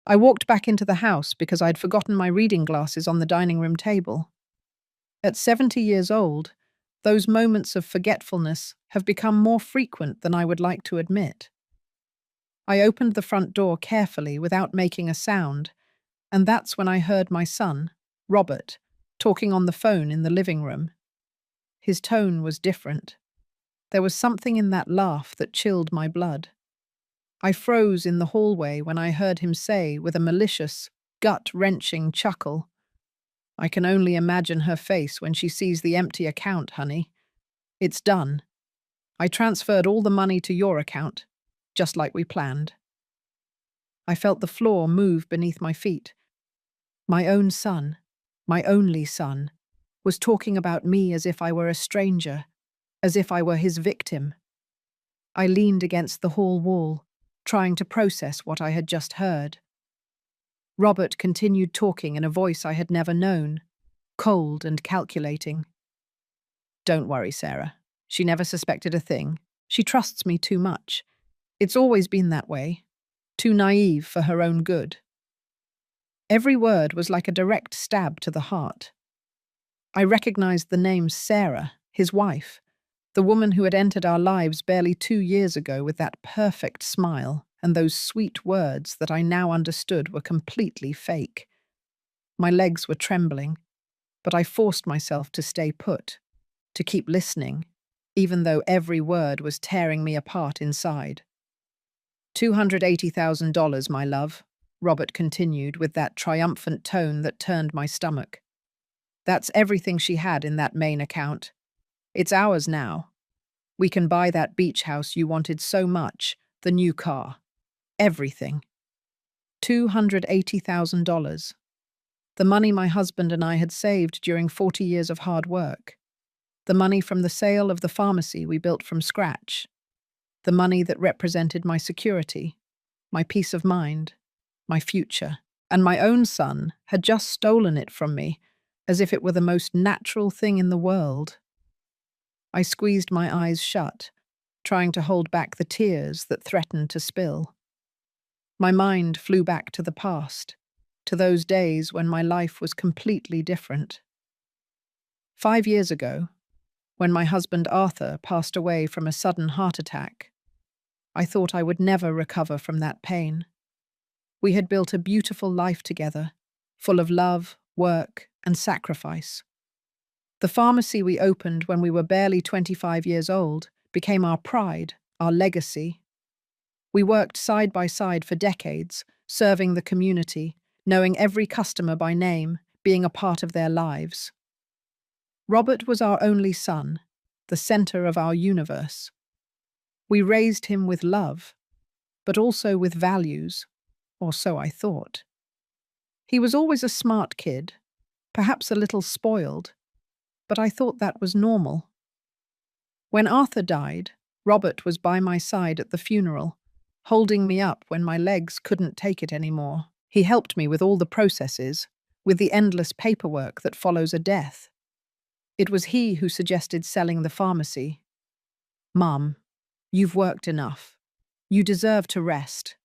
I walked back into the house because I'd forgotten my reading glasses on the dining room table. At 70 years old, those moments of forgetfulness have become more frequent than I would like to admit. I opened the front door carefully without making a sound, and that's when I heard my son, Robert, talking on the phone in the living room. His tone was different. There was something in that laugh that chilled my blood. I froze in the hallway when I heard him say, with a malicious, gut-wrenching chuckle, "I can only imagine her face when she sees the empty account, honey. It's done. I transferred all the money to your account, just like we planned." I felt the floor move beneath my feet. My own son, my only son, was talking about me as if I were a stranger, as if I were his victim. I leaned against the hall wall, trying to process what I had just heard. Robert continued talking in a voice I had never known, cold and calculating. "Don't worry, Sarah. She never suspected a thing. She trusts me too much. It's always been that way. Too naive for her own good." Every word was like a direct stab to the heart. I recognized the name Sarah, his wife, the woman who had entered our lives barely 2 years ago with that perfect smile and those sweet words that I now understood were completely fake. My legs were trembling, but I forced myself to stay put, to keep listening, even though every word was tearing me apart inside. $280,000, my love, Robert continued with that triumphant tone that turned my stomach. That's everything she had in that main account. It's ours now. We can buy that beach house you wanted so much, the new car. Everything. $280,000. The money my husband and I had saved during 40 years of hard work. The money from the sale of the pharmacy we built from scratch. The money that represented my security, my peace of mind, my future. And my own son had just stolen it from me, as if it were the most natural thing in the world. I squeezed my eyes shut, trying to hold back the tears that threatened to spill. My mind flew back to the past, to those days when my life was completely different. 5 years ago, when my husband Arthur passed away from a sudden heart attack, I thought I would never recover from that pain. We had built a beautiful life together, full of love, work, and sacrifice. The pharmacy we opened when we were barely 25 years old became our pride, our legacy. We worked side by side for decades, serving the community, knowing every customer by name, being a part of their lives. Robert was our only son, the center of our universe. We raised him with love, but also with values, or so I thought. He was always a smart kid, perhaps a little spoiled, but I thought that was normal. When Arthur died, Robert was by my side at the funeral, holding me up when my legs couldn't take it anymore. He helped me with all the processes, with the endless paperwork that follows a death. It was he who suggested selling the pharmacy. "Mum, you've worked enough. You deserve to rest,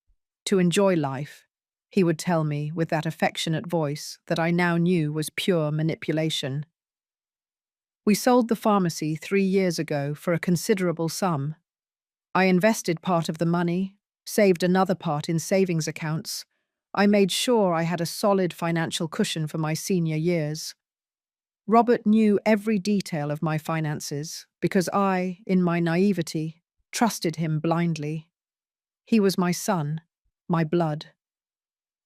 to enjoy life," he would tell me with that affectionate voice that I now knew was pure manipulation. We sold the pharmacy 3 years ago for a considerable sum. I invested part of the money, saved another part in savings accounts. I made sure I had a solid financial cushion for my senior years. Robert knew every detail of my finances because I, in my naivety, trusted him blindly. He was my son, my blood.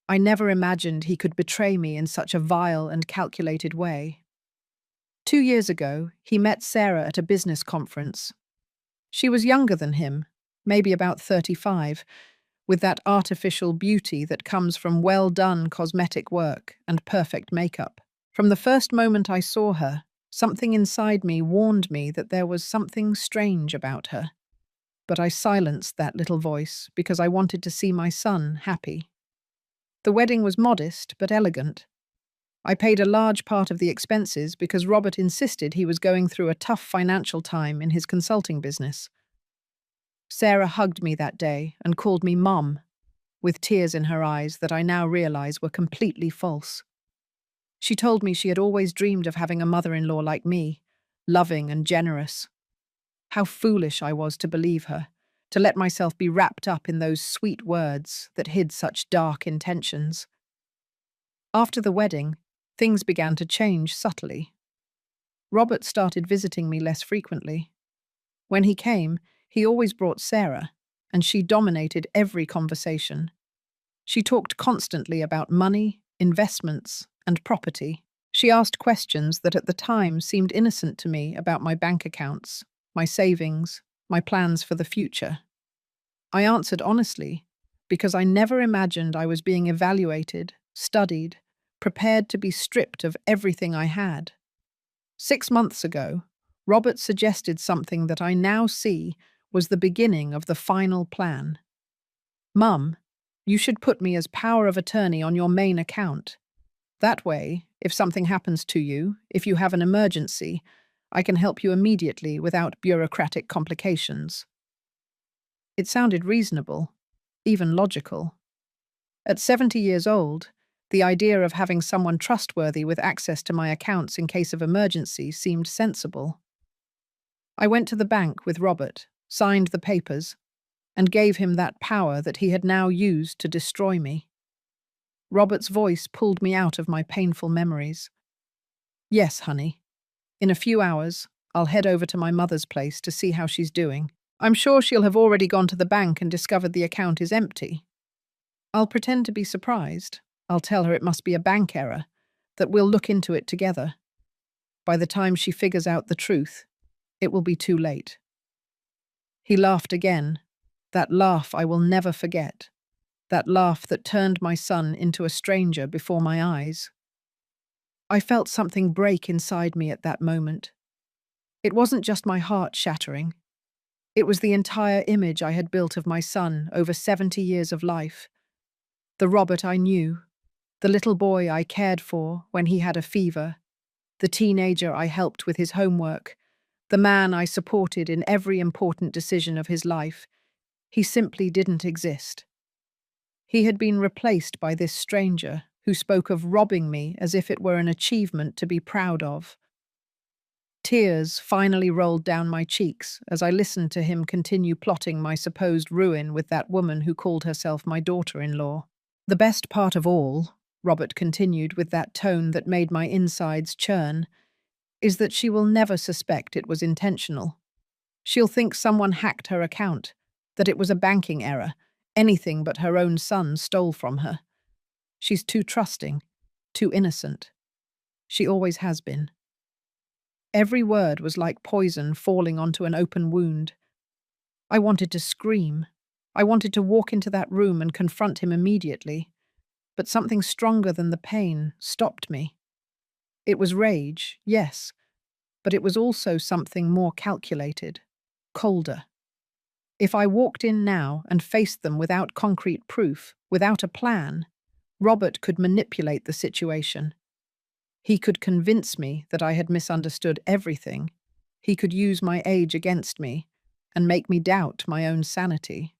I never imagined he could betray me in such a vile and calculated way. 2 years ago, he met Sarah at a business conference. She was younger than him, maybe about 35, with that artificial beauty that comes from well-done cosmetic work and perfect makeup. From the first moment I saw her, something inside me warned me that there was something strange about her. But I silenced that little voice because I wanted to see my son happy. The wedding was modest but elegant. I paid a large part of the expenses because Robert insisted he was going through a tough financial time in his consulting business. Sarah hugged me that day and called me Mum. with tears in her eyes that I now realize were completely false. She told me she had always dreamed of having a mother-in-law like me, loving and generous. How foolish I was to believe her, to let myself be wrapped up in those sweet words that hid such dark intentions. After the wedding, things began to change subtly. Robert started visiting me less frequently. When he came, he always brought Sarah, and she dominated every conversation. She talked constantly about money, investments, and property. She asked questions that at the time seemed innocent to me about my bank accounts, my savings, my plans for the future. I answered honestly because I never imagined I was being evaluated, studied, prepared to be stripped of everything I had. 6 months ago, Robert suggested something that I now see was the beginning of the final plan. "Mum, you should put me as power of attorney on your main account. That way, if something happens to you, if you have an emergency, I can help you immediately without bureaucratic complications." It sounded reasonable, even logical. At 70 years old, the idea of having someone trustworthy with access to my accounts in case of emergency seemed sensible. I went to the bank with Robert, signed the papers, and gave him that power that he had now used to destroy me. Robert's voice pulled me out of my painful memories. "Yes, honey. In a few hours, I'll head over to my mother's place to see how she's doing. I'm sure she'll have already gone to the bank and discovered the account is empty. I'll pretend to be surprised. I'll tell her it must be a bank error, that we'll look into it together. By the time she figures out the truth, it will be too late." He laughed again, that laugh I will never forget, that laugh that turned my son into a stranger before my eyes. I felt something break inside me at that moment. It wasn't just my heart shattering. It was the entire image I had built of my son over 70 years of life. The Robert I knew, the little boy I cared for when he had a fever, the teenager I helped with his homework, the man I supported in every important decision of his life. He simply didn't exist. He had been replaced by this stranger who spoke of robbing me as if it were an achievement to be proud of. Tears finally rolled down my cheeks as I listened to him continue plotting my supposed ruin with that woman who called herself my daughter-in-law. "The best part of all," Robert continued with that tone that made my insides churn, "is that she will never suspect it was intentional. She'll think someone hacked her account, that it was a banking error, anything but her own son stole from her. She's too trusting, too innocent. She always has been." Every word was like poison falling onto an open wound. I wanted to scream. I wanted to walk into that room and confront him immediately. But something stronger than the pain stopped me. It was rage, yes, but it was also something more calculated, colder. If I walked in now and faced them without concrete proof, without a plan, Robert could manipulate the situation. He could convince me that I had misunderstood everything. He could use my age against me and make me doubt my own sanity.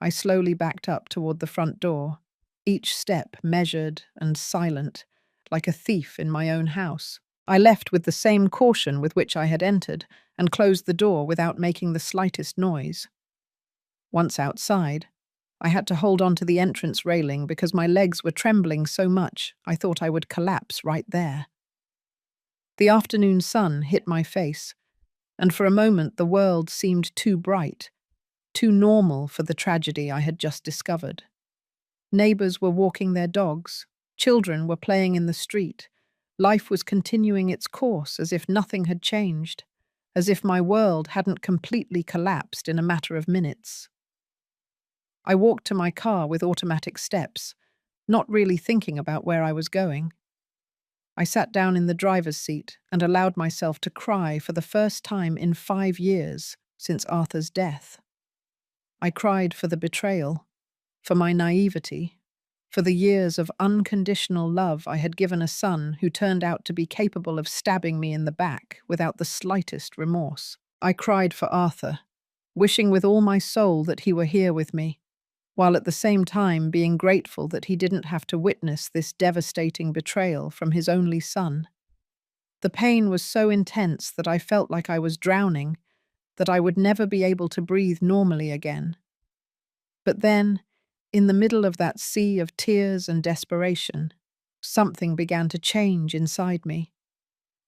I slowly backed up toward the front door, each step measured and silent, like a thief in my own house. I left with the same caution with which I had entered and closed the door without making the slightest noise. Once outside, I had to hold on to the entrance railing because my legs were trembling so much I thought I would collapse right there. The afternoon sun hit my face, and for a moment the world seemed too bright, too normal for the tragedy I had just discovered. Neighbors were walking their dogs, children were playing in the street. Life was continuing its course as if nothing had changed, as if my world hadn't completely collapsed in a matter of minutes. I walked to my car with automatic steps, not really thinking about where I was going. I sat down in the driver's seat and allowed myself to cry for the first time in 5 years since Arthur's death. I cried for the betrayal, for my naivety, for the years of unconditional love I had given a son who turned out to be capable of stabbing me in the back without the slightest remorse. I cried for Arthur, wishing with all my soul that he were here with me, while at the same time being grateful that he didn't have to witness this devastating betrayal from his only son. The pain was so intense that I felt like I was drowning, that I would never be able to breathe normally again. But then, in the middle of that sea of tears and desperation, something began to change inside me.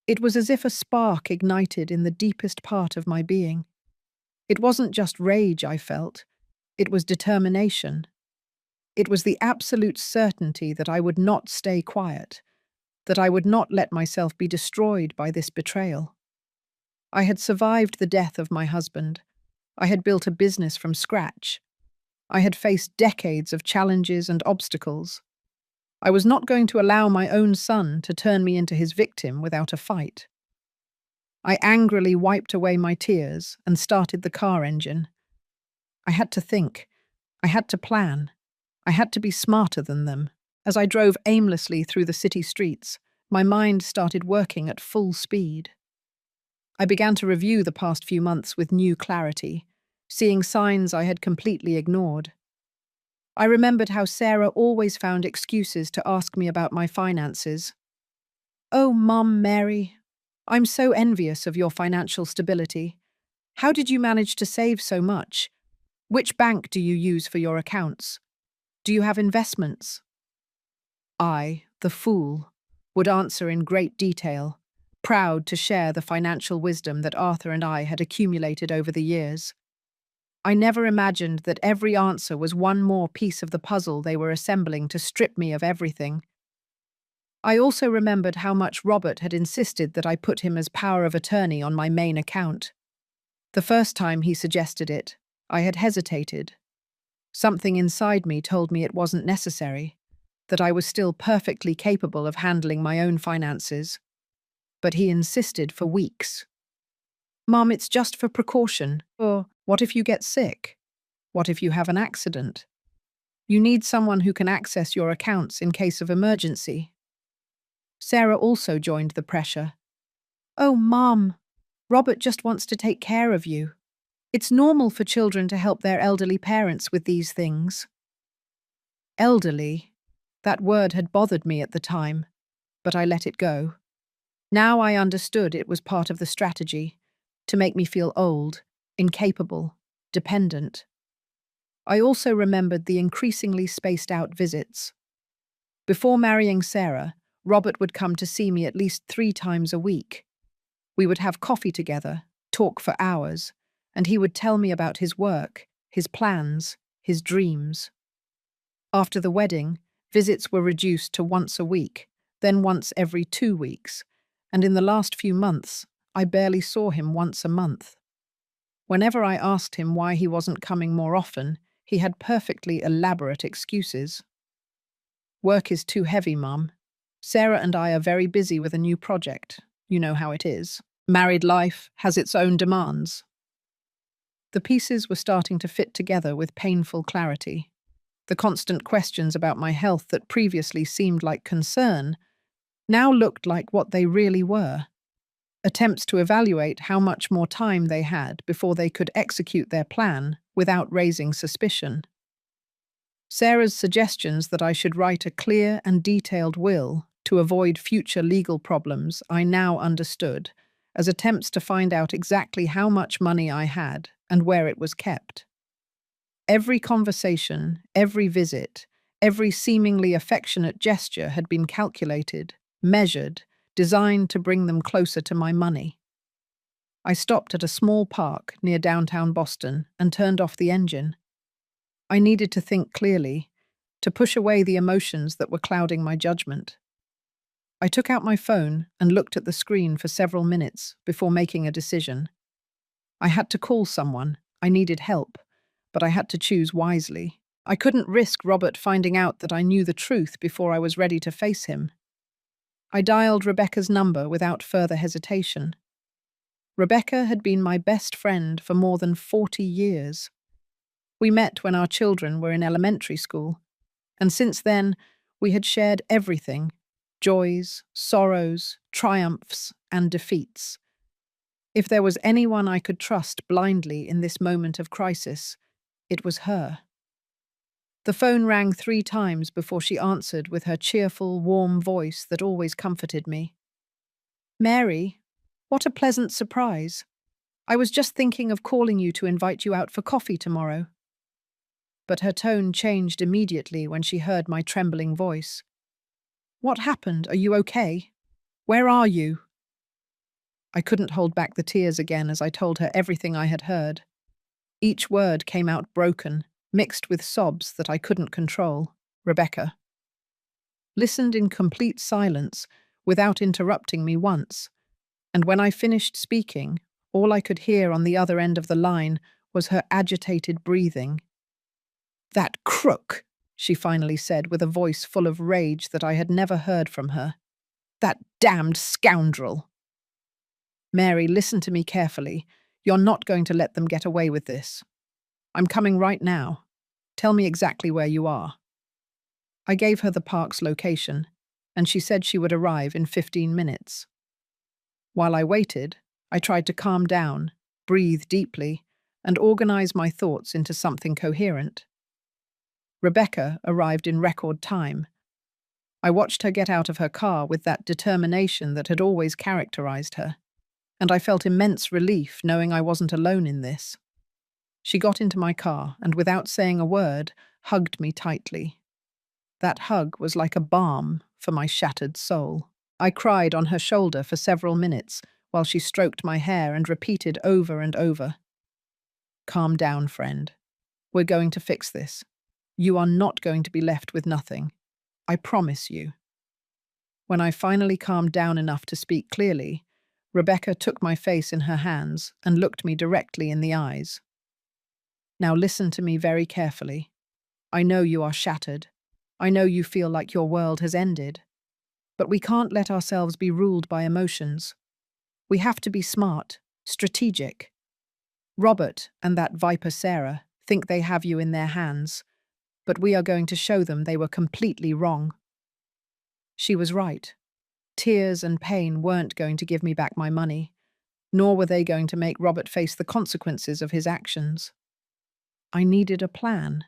It was as if a spark ignited in the deepest part of my being. It wasn't just rage I felt, it was determination. It was the absolute certainty that I would not stay quiet, that I would not let myself be destroyed by this betrayal. I had survived the death of my husband. I had built a business from scratch. I had faced decades of challenges and obstacles. I was not going to allow my own son to turn me into his victim without a fight. I angrily wiped away my tears and started the car engine. I had to think. I had to plan. I had to be smarter than them. As I drove aimlessly through the city streets, my mind started working at full speed. I began to review the past few months with new clarity, seeing signs I had completely ignored. I remembered how Sarah always found excuses to ask me about my finances. "Oh, Mum, Mary, I'm so envious of your financial stability. How did you manage to save so much? Which bank do you use for your accounts? Do you have investments?" I, the fool, would answer in great detail, proud to share the financial wisdom that Arthur and I had accumulated over the years. I never imagined that every answer was one more piece of the puzzle they were assembling to strip me of everything. I also remembered how much Robert had insisted that I put him as power of attorney on my main account. The first time he suggested it, I had hesitated. Something inside me told me it wasn't necessary, that I was still perfectly capable of handling my own finances. But he insisted for weeks. "Mum, it's just for precaution. Or what if you get sick? What if you have an accident? You need someone who can access your accounts in case of emergency." Sarah also joined the pressure. "Oh, Mum, Robert just wants to take care of you. It's normal for children to help their elderly parents with these things." Elderly, that word had bothered me at the time, but I let it go. Now I understood it was part of the strategy, to make me feel old, incapable, dependent. I also remembered the increasingly spaced-out visits. Before marrying Sarah, Robert would come to see me at least 3 times a week. We would have coffee together, talk for hours, and he would tell me about his work, his plans, his dreams. After the wedding, visits were reduced to once a week, then once every 2 weeks, and in the last few months, I barely saw him once a month. Whenever I asked him why he wasn't coming more often, he had perfectly elaborate excuses. "Work is too heavy, Mum. Sarah and I are very busy with a new project. You know how it is. Married life has its own demands." The pieces were starting to fit together with painful clarity. The constant questions about my health that previously seemed like concern now looked like what they really were. Attempts to evaluate how much more time they had before they could execute their plan without raising suspicion. Sarah's suggestions that I should write a clear and detailed will to avoid future legal problems I now understood as attempts to find out exactly how much money I had and where it was kept. Every conversation, every visit, every seemingly affectionate gesture had been calculated, measured, designed to bring them closer to my money. I stopped at a small park near downtown Boston and turned off the engine. I needed to think clearly, to push away the emotions that were clouding my judgment. I took out my phone and looked at the screen for several minutes before making a decision. I had to call someone, I needed help, but I had to choose wisely. I couldn't risk Robert finding out that I knew the truth before I was ready to face him. I dialed Rebecca's number without further hesitation. Rebecca had been my best friend for more than 40 years. We met when our children were in elementary school, and since then, we had shared everything: joys, sorrows, triumphs, and defeats. If there was anyone I could trust blindly in this moment of crisis, it was her. The phone rang 3 times before she answered with her cheerful, warm voice that always comforted me. Mary, what a pleasant surprise. I was just thinking of calling you to invite you out for coffee tomorrow. But her tone changed immediately when she heard my trembling voice. What happened? Are you okay? Where are you? I couldn't hold back the tears again as I told her everything I had heard. Each word came out broken, mixed with sobs that I couldn't control. Rebecca listened in complete silence, without interrupting me once, and when I finished speaking, all I could hear on the other end of the line was her agitated breathing. That crook, she finally said with a voice full of rage that I had never heard from her. That damned scoundrel. Mary, listen to me carefully. You're not going to let them get away with this. I'm coming right now. Tell me exactly where you are. I gave her the park's location, and she said she would arrive in 15 minutes. While I waited, I tried to calm down, breathe deeply, and organize my thoughts into something coherent. Rebecca arrived in record time. I watched her get out of her car with that determination that had always characterized her, and I felt immense relief knowing I wasn't alone in this. She got into my car and, without saying a word, hugged me tightly. That hug was like a balm for my shattered soul. I cried on her shoulder for several minutes while she stroked my hair and repeated over and over, "Calm down, friend. We're going to fix this. You are not going to be left with nothing. I promise you." When I finally calmed down enough to speak clearly, Rebecca took my face in her hands and looked me directly in the eyes. Now listen to me very carefully. I know you are shattered. I know you feel like your world has ended. But we can't let ourselves be ruled by emotions. We have to be smart, strategic. Robert and that viper Sarah think they have you in their hands, but we are going to show them they were completely wrong. She was right. Tears and pain weren't going to give me back my money, nor were they going to make Robert face the consequences of his actions. I needed a plan.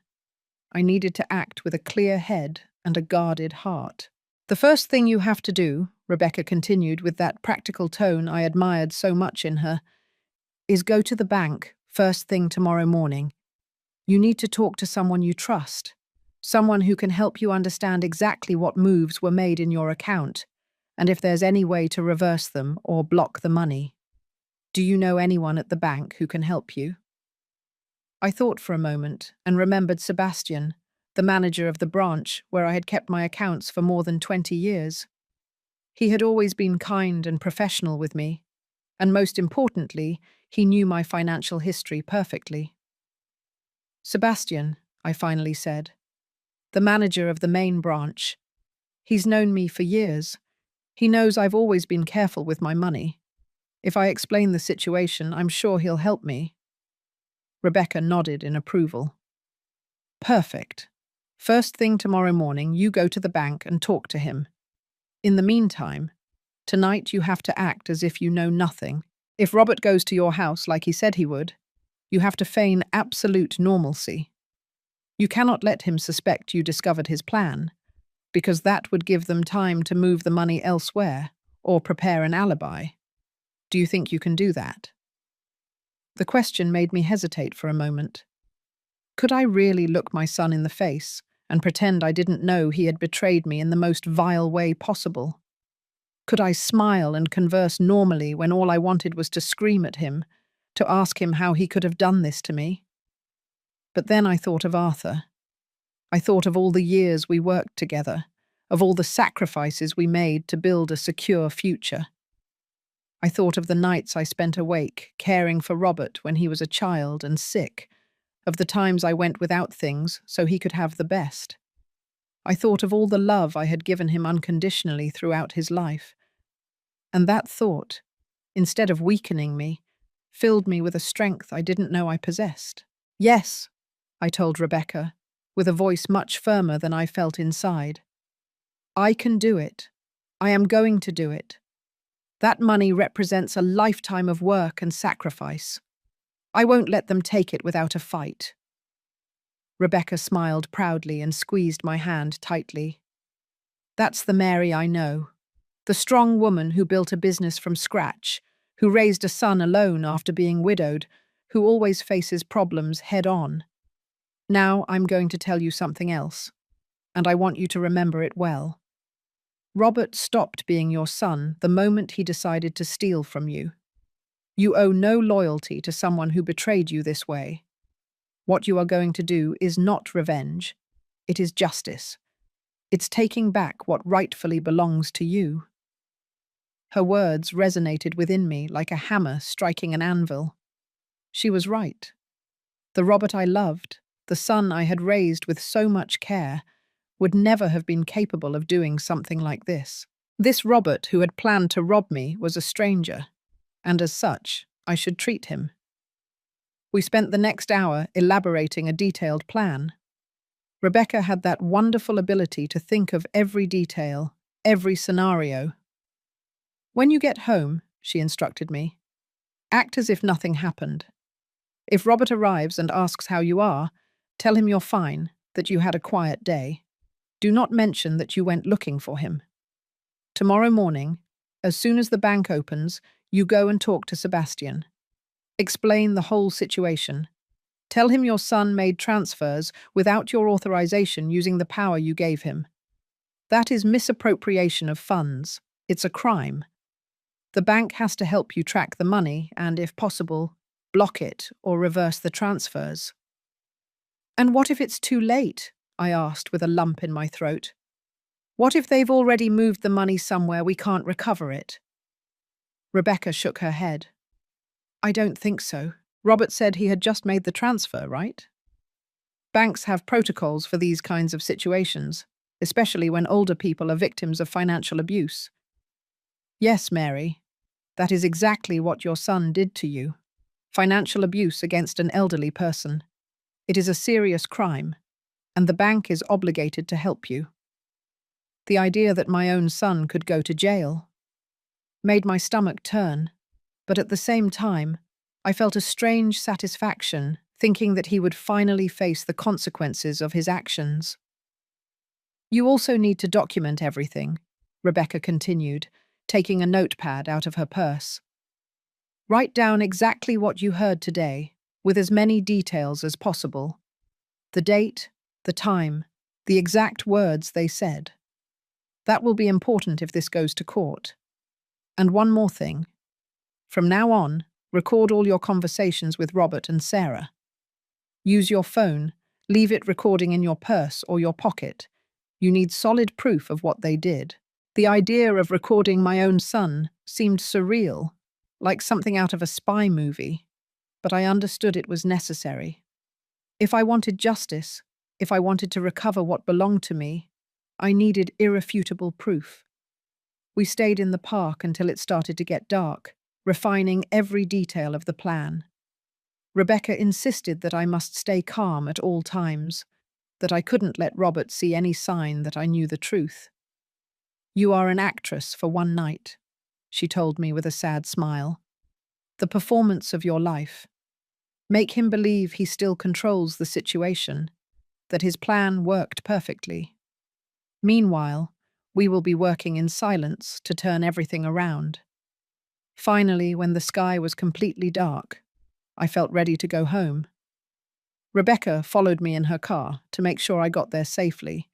I needed to act with a clear head and a guarded heart. The first thing you have to do, Rebecca continued with that practical tone I admired so much in her, is go to the bank first thing tomorrow morning. You need to talk to someone you trust, someone who can help you understand exactly what moves were made in your account, and if there's any way to reverse them or block the money. Do you know anyone at the bank who can help you? I thought for a moment and remembered Sebastian, the manager of the branch where I had kept my accounts for more than 20 years. He had always been kind and professional with me, and most importantly, he knew my financial history perfectly. Sebastian, I finally said, the manager of the main branch. He's known me for years. He knows I've always been careful with my money. If I explain the situation, I'm sure he'll help me. Rebecca nodded in approval. Perfect. First thing tomorrow morning, you go to the bank and talk to him. In the meantime, tonight you have to act as if you know nothing. If Robert goes to your house like he said he would, you have to feign absolute normalcy. You cannot let him suspect you discovered his plan, because that would give them time to move the money elsewhere or prepare an alibi. Do you think you can do that? The question made me hesitate for a moment. Could I really look my son in the face and pretend I didn't know he had betrayed me in the most vile way possible? Could I smile and converse normally when all I wanted was to scream at him, to ask him how he could have done this to me? But then I thought of Arthur. I thought of all the years we worked together, of all the sacrifices we made to build a secure future. I thought of the nights I spent awake, caring for Robert when he was a child and sick, of the times I went without things so he could have the best. I thought of all the love I had given him unconditionally throughout his life. And that thought, instead of weakening me, filled me with a strength I didn't know I possessed. Yes, I told Rebecca, with a voice much firmer than I felt inside. I can do it. I am going to do it. That money represents a lifetime of work and sacrifice. I won't let them take it without a fight. Rebecca smiled proudly and squeezed my hand tightly. That's the Mary I know. The strong woman who built a business from scratch, who raised a son alone after being widowed, who always faces problems head on. Now I'm going to tell you something else, and I want you to remember it well. Robert stopped being your son the moment he decided to steal from you. You owe no loyalty to someone who betrayed you this way. What you are going to do is not revenge. It is justice. It's taking back what rightfully belongs to you. Her words resonated within me like a hammer striking an anvil. She was right. The Robert I loved, the son I had raised with so much care, would never have been capable of doing something like this. This Robert who had planned to rob me was a stranger, and as such, I should treat him. We spent the next hour elaborating a detailed plan. Rebecca had that wonderful ability to think of every detail, every scenario. When you get home, she instructed me, act as if nothing happened. If Robert arrives and asks how you are, tell him you're fine, that you had a quiet day. Do not mention that you went looking for him. Tomorrow morning, as soon as the bank opens, you go and talk to Sebastian. Explain the whole situation. Tell him your son made transfers without your authorization using the power you gave him. That is misappropriation of funds. It's a crime. The bank has to help you track the money and, if possible, block it or reverse the transfers. And what if it's too late? I asked with a lump in my throat. What if they've already moved the money somewhere we can't recover it? Rebecca shook her head. I don't think so. Robert said he had just made the transfer, right? Banks have protocols for these kinds of situations, especially when older people are victims of financial abuse. Yes, Mary, that is exactly what your son did to you. Financial abuse against an elderly person. It is a serious crime, and the bank is obligated to help you. The idea that my own son could go to jail made my stomach turn, but at the same time, I felt a strange satisfaction thinking that he would finally face the consequences of his actions. You also need to document everything, Rebecca continued, taking a notepad out of her purse. Write down exactly what you heard today, with as many details as possible. The date, the time, the exact words they said. That will be important if this goes to court. And one more thing. From now on, record all your conversations with Robert and Sarah. Use your phone, leave it recording in your purse or your pocket. You need solid proof of what they did. The idea of recording my own son seemed surreal, like something out of a spy movie, but I understood it was necessary. If I wanted justice, if I wanted to recover what belonged to me, I needed irrefutable proof. We stayed in the park until it started to get dark, refining every detail of the plan. Rebecca insisted that I must stay calm at all times, that I couldn't let Robert see any sign that I knew the truth. You are an actress for one night, she told me with a sad smile. The performance of your life. Make him believe he still controls the situation, that his plan worked perfectly. Meanwhile, we will be working in silence to turn everything around. Finally, when the sky was completely dark, I felt ready to go home. Rebecca followed me in her car to make sure I got there safely,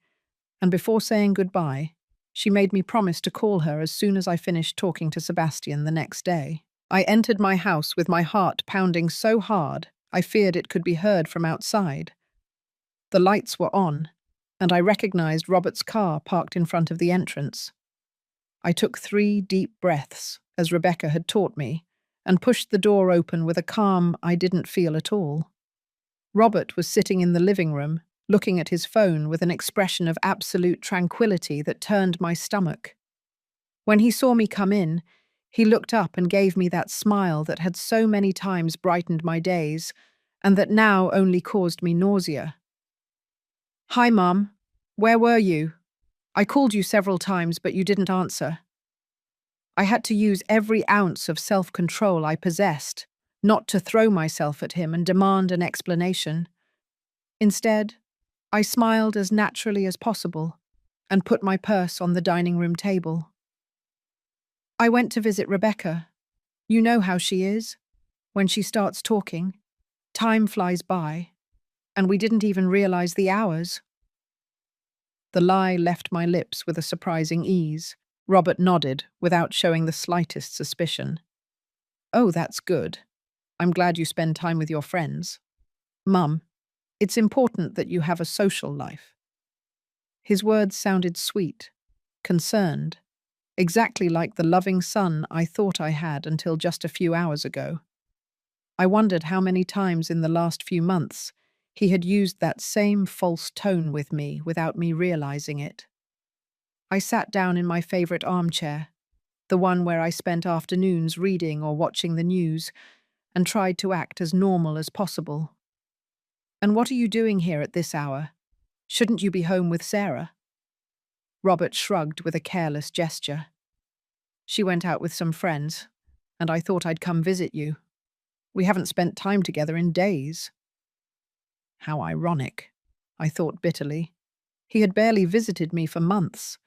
and before saying goodbye, she made me promise to call her as soon as I finished talking to Sebastian the next day. I entered my house with my heart pounding so hard I feared it could be heard from outside. The lights were on, and I recognized Robert's car parked in front of the entrance. I took 3 deep breaths, as Rebecca had taught me, and pushed the door open with a calm I didn't feel at all. Robert was sitting in the living room, looking at his phone with an expression of absolute tranquility that turned my stomach. When he saw me come in, he looked up and gave me that smile that had so many times brightened my days, and that now only caused me nausea. "Hi, Mum. Where were you? I called you several times, but you didn't answer." I had to use every ounce of self-control I possessed, not to throw myself at him and demand an explanation. Instead, I smiled as naturally as possible and put my purse on the dining room table. I went to visit Rebecca. You know how she is. When she starts talking, time flies by, and we didn't even realize the hours. The lie left my lips with a surprising ease. Robert nodded without showing the slightest suspicion. Oh, that's good. I'm glad you spend time with your friends. Mum, it's important that you have a social life. His words sounded sweet, concerned, exactly like the loving son I thought I had until just a few hours ago. I wondered how many times in the last few months he had used that same false tone with me without me realizing it. I sat down in my favorite armchair, the one where I spent afternoons reading or watching the news, and tried to act as normal as possible. And what are you doing here at this hour? Shouldn't you be home with Sarah? Robert shrugged with a careless gesture. She went out with some friends, and I thought I'd come visit you. We haven't spent time together in days. How ironic, I thought bitterly. He had barely visited me for months,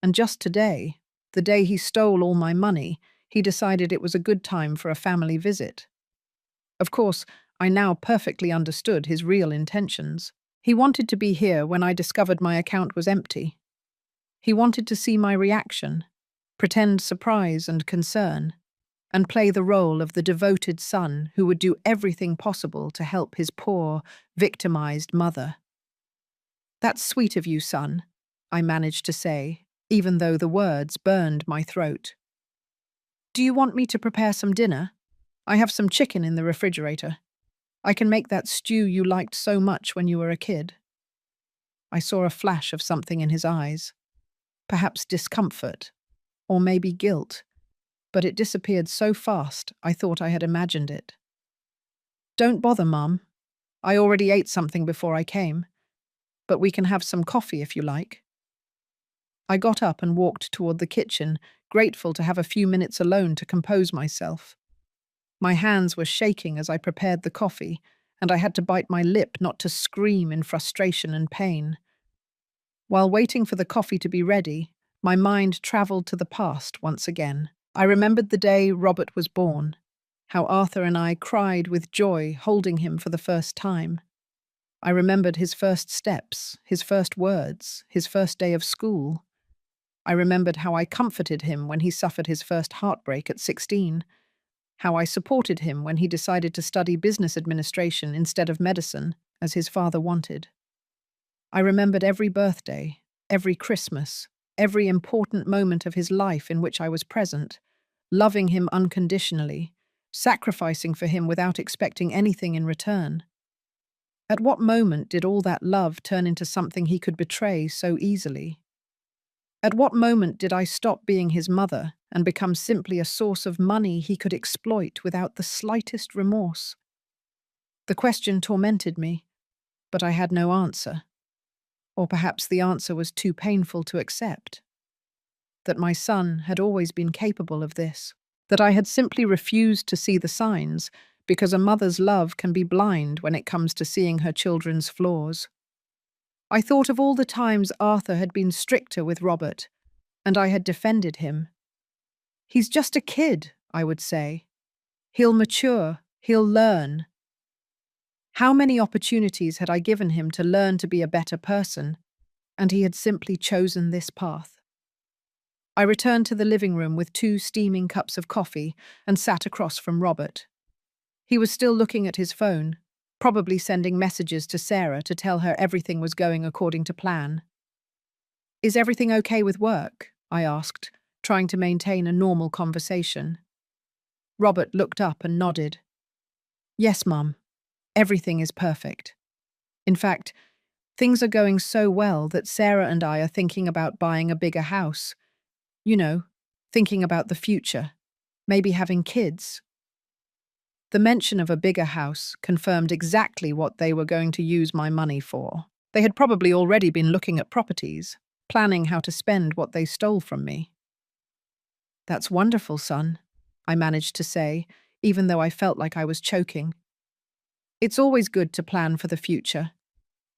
and just today, the day he stole all my money, he decided it was a good time for a family visit. Of course, I now perfectly understood his real intentions. He wanted to be here when I discovered my account was empty. He wanted to see my reaction, pretend surprise and concern, and play the role of the devoted son who would do everything possible to help his poor, victimized mother. That's sweet of you, son, I managed to say, even though the words burned my throat. Do you want me to prepare some dinner? I have some chicken in the refrigerator. I can make that stew you liked so much when you were a kid. I saw a flash of something in his eyes, perhaps discomfort, or maybe guilt, but it disappeared so fast I thought I had imagined it. Don't bother, Mum. I already ate something before I came, but we can have some coffee if you like. I got up and walked toward the kitchen, grateful to have a few minutes alone to compose myself. My hands were shaking as I prepared the coffee, and I had to bite my lip not to scream in frustration and pain. While waiting for the coffee to be ready, my mind traveled to the past once again. I remembered the day Robert was born, how Arthur and I cried with joy holding him for the first time. I remembered his first steps, his first words, his first day of school. I remembered how I comforted him when he suffered his first heartbreak at 16, how I supported him when he decided to study business administration instead of medicine, as his father wanted. I remembered every birthday, every Christmas, every important moment of his life in which I was present, loving him unconditionally, sacrificing for him without expecting anything in return. At what moment did all that love turn into something he could betray so easily? At what moment did I stop being his mother and become simply a source of money he could exploit without the slightest remorse? The question tormented me, but I had no answer. Or perhaps the answer was too painful to accept. That my son had always been capable of this. That I had simply refused to see the signs because a mother's love can be blind when it comes to seeing her children's flaws. I thought of all the times Arthur had been stricter with Robert, and I had defended him. He's just a kid, I would say. He'll mature, he'll learn. How many opportunities had I given him to learn to be a better person, and he had simply chosen this path? I returned to the living room with 2 steaming cups of coffee and sat across from Robert. He was still looking at his phone, probably sending messages to Sarah to tell her everything was going according to plan. Is everything okay with work? I asked, trying to maintain a normal conversation. Robert looked up and nodded. Yes, Mum. Everything is perfect. In fact, things are going so well that Sarah and I are thinking about buying a bigger house. You know, thinking about the future, maybe having kids. The mention of a bigger house confirmed exactly what they were going to use my money for. They had probably already been looking at properties, planning how to spend what they stole from me. That's wonderful, son, I managed to say, even though I felt like I was choking. It's always good to plan for the future.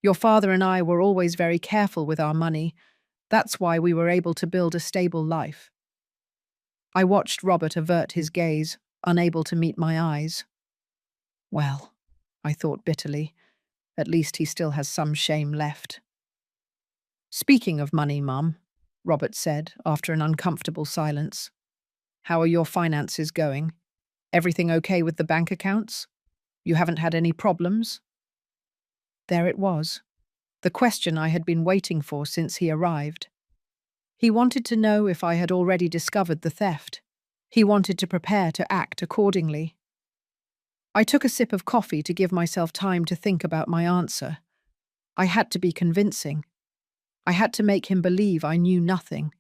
Your father and I were always very careful with our money. That's why we were able to build a stable life." I watched Robert avert his gaze, unable to meet my eyes. Well, I thought bitterly, at least he still has some shame left. "Speaking of money, Mum," Robert said after an uncomfortable silence, "how are your finances going? Everything okay with the bank accounts? You haven't had any problems?" There it was, the question I had been waiting for since he arrived. He wanted to know if I had already discovered the theft. He wanted to prepare to act accordingly. I took a sip of coffee to give myself time to think about my answer. I had to be convincing. I had to make him believe I knew nothing.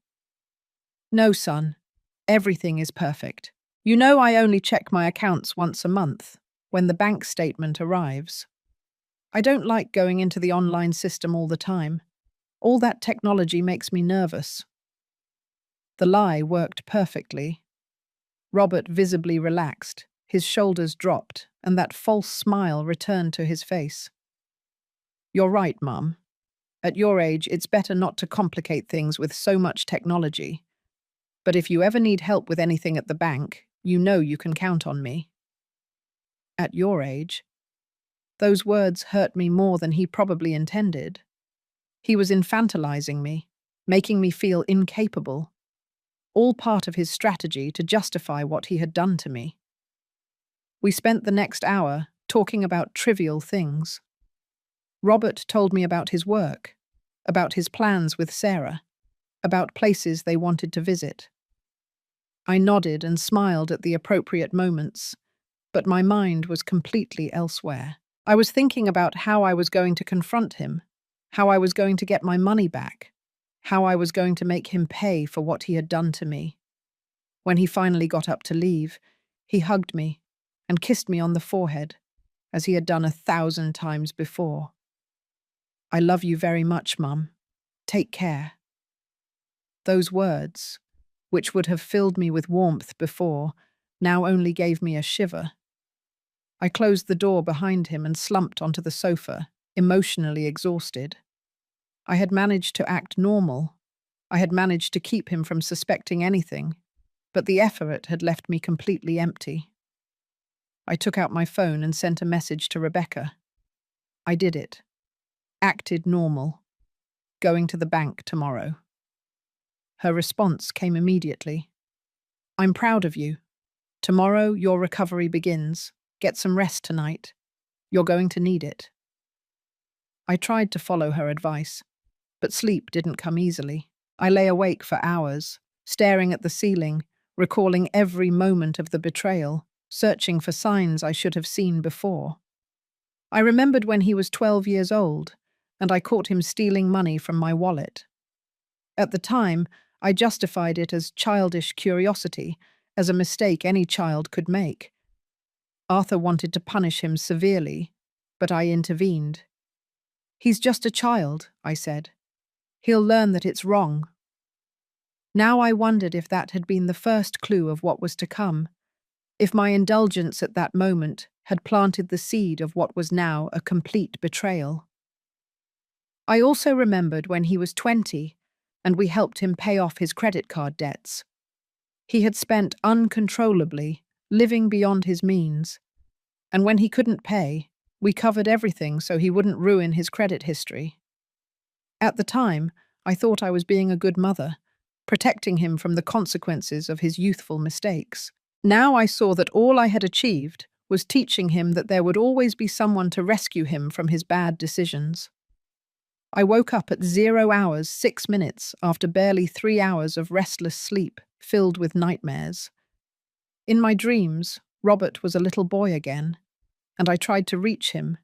"No, son. Everything is perfect. You know I only check my accounts once a month, when the bank statement arrives. I don't like going into the online system all the time. All that technology makes me nervous." The lie worked perfectly. Robert visibly relaxed, his shoulders dropped, and that false smile returned to his face. "You're right, Mum. At your age, it's better not to complicate things with so much technology. But if you ever need help with anything at the bank, you know you can count on me." At your age? Those words hurt me more than he probably intended. He was infantilizing me, making me feel incapable. All part of his strategy to justify what he had done to me. We spent the next hour talking about trivial things. Robert told me about his work, about his plans with Sarah, about places they wanted to visit. I nodded and smiled at the appropriate moments, but my mind was completely elsewhere. I was thinking about how I was going to confront him, how I was going to get my money back, how I was going to make him pay for what he had done to me. When he finally got up to leave, he hugged me and kissed me on the forehead, as he had done 1,000 times before. "I love you very much, Mum. Take care." Those words, which would have filled me with warmth before, now only gave me a shiver. I closed the door behind him and slumped onto the sofa, emotionally exhausted. I had managed to act normal. I had managed to keep him from suspecting anything, but the effort had left me completely empty. I took out my phone and sent a message to Rebecca. I did it. Acted normal. Going to the bank tomorrow. Her response came immediately. "I'm proud of you. Tomorrow your recovery begins. Get some rest tonight. You're going to need it." I tried to follow her advice, but sleep didn't come easily. I lay awake for hours, staring at the ceiling, recalling every moment of the betrayal, searching for signs I should have seen before. I remembered when he was 12 years old, and I caught him stealing money from my wallet. At the time, I justified it as childish curiosity, as a mistake any child could make. Arthur wanted to punish him severely, but I intervened. "He's just a child," I said. "He'll learn that it's wrong." Now I wondered if that had been the first clue of what was to come, if my indulgence at that moment had planted the seed of what was now a complete betrayal. I also remembered when he was 20, and we helped him pay off his credit card debts. He had spent uncontrollably, living beyond his means, and when he couldn't pay, we covered everything so he wouldn't ruin his credit history. At the time, I thought I was being a good mother, protecting him from the consequences of his youthful mistakes. Now I saw that all I had achieved was teaching him that there would always be someone to rescue him from his bad decisions. I woke up at 0 hours 6 minutes after barely 3 hours of restless sleep filled with nightmares. In my dreams, Robert was a little boy again, and I tried to reach him,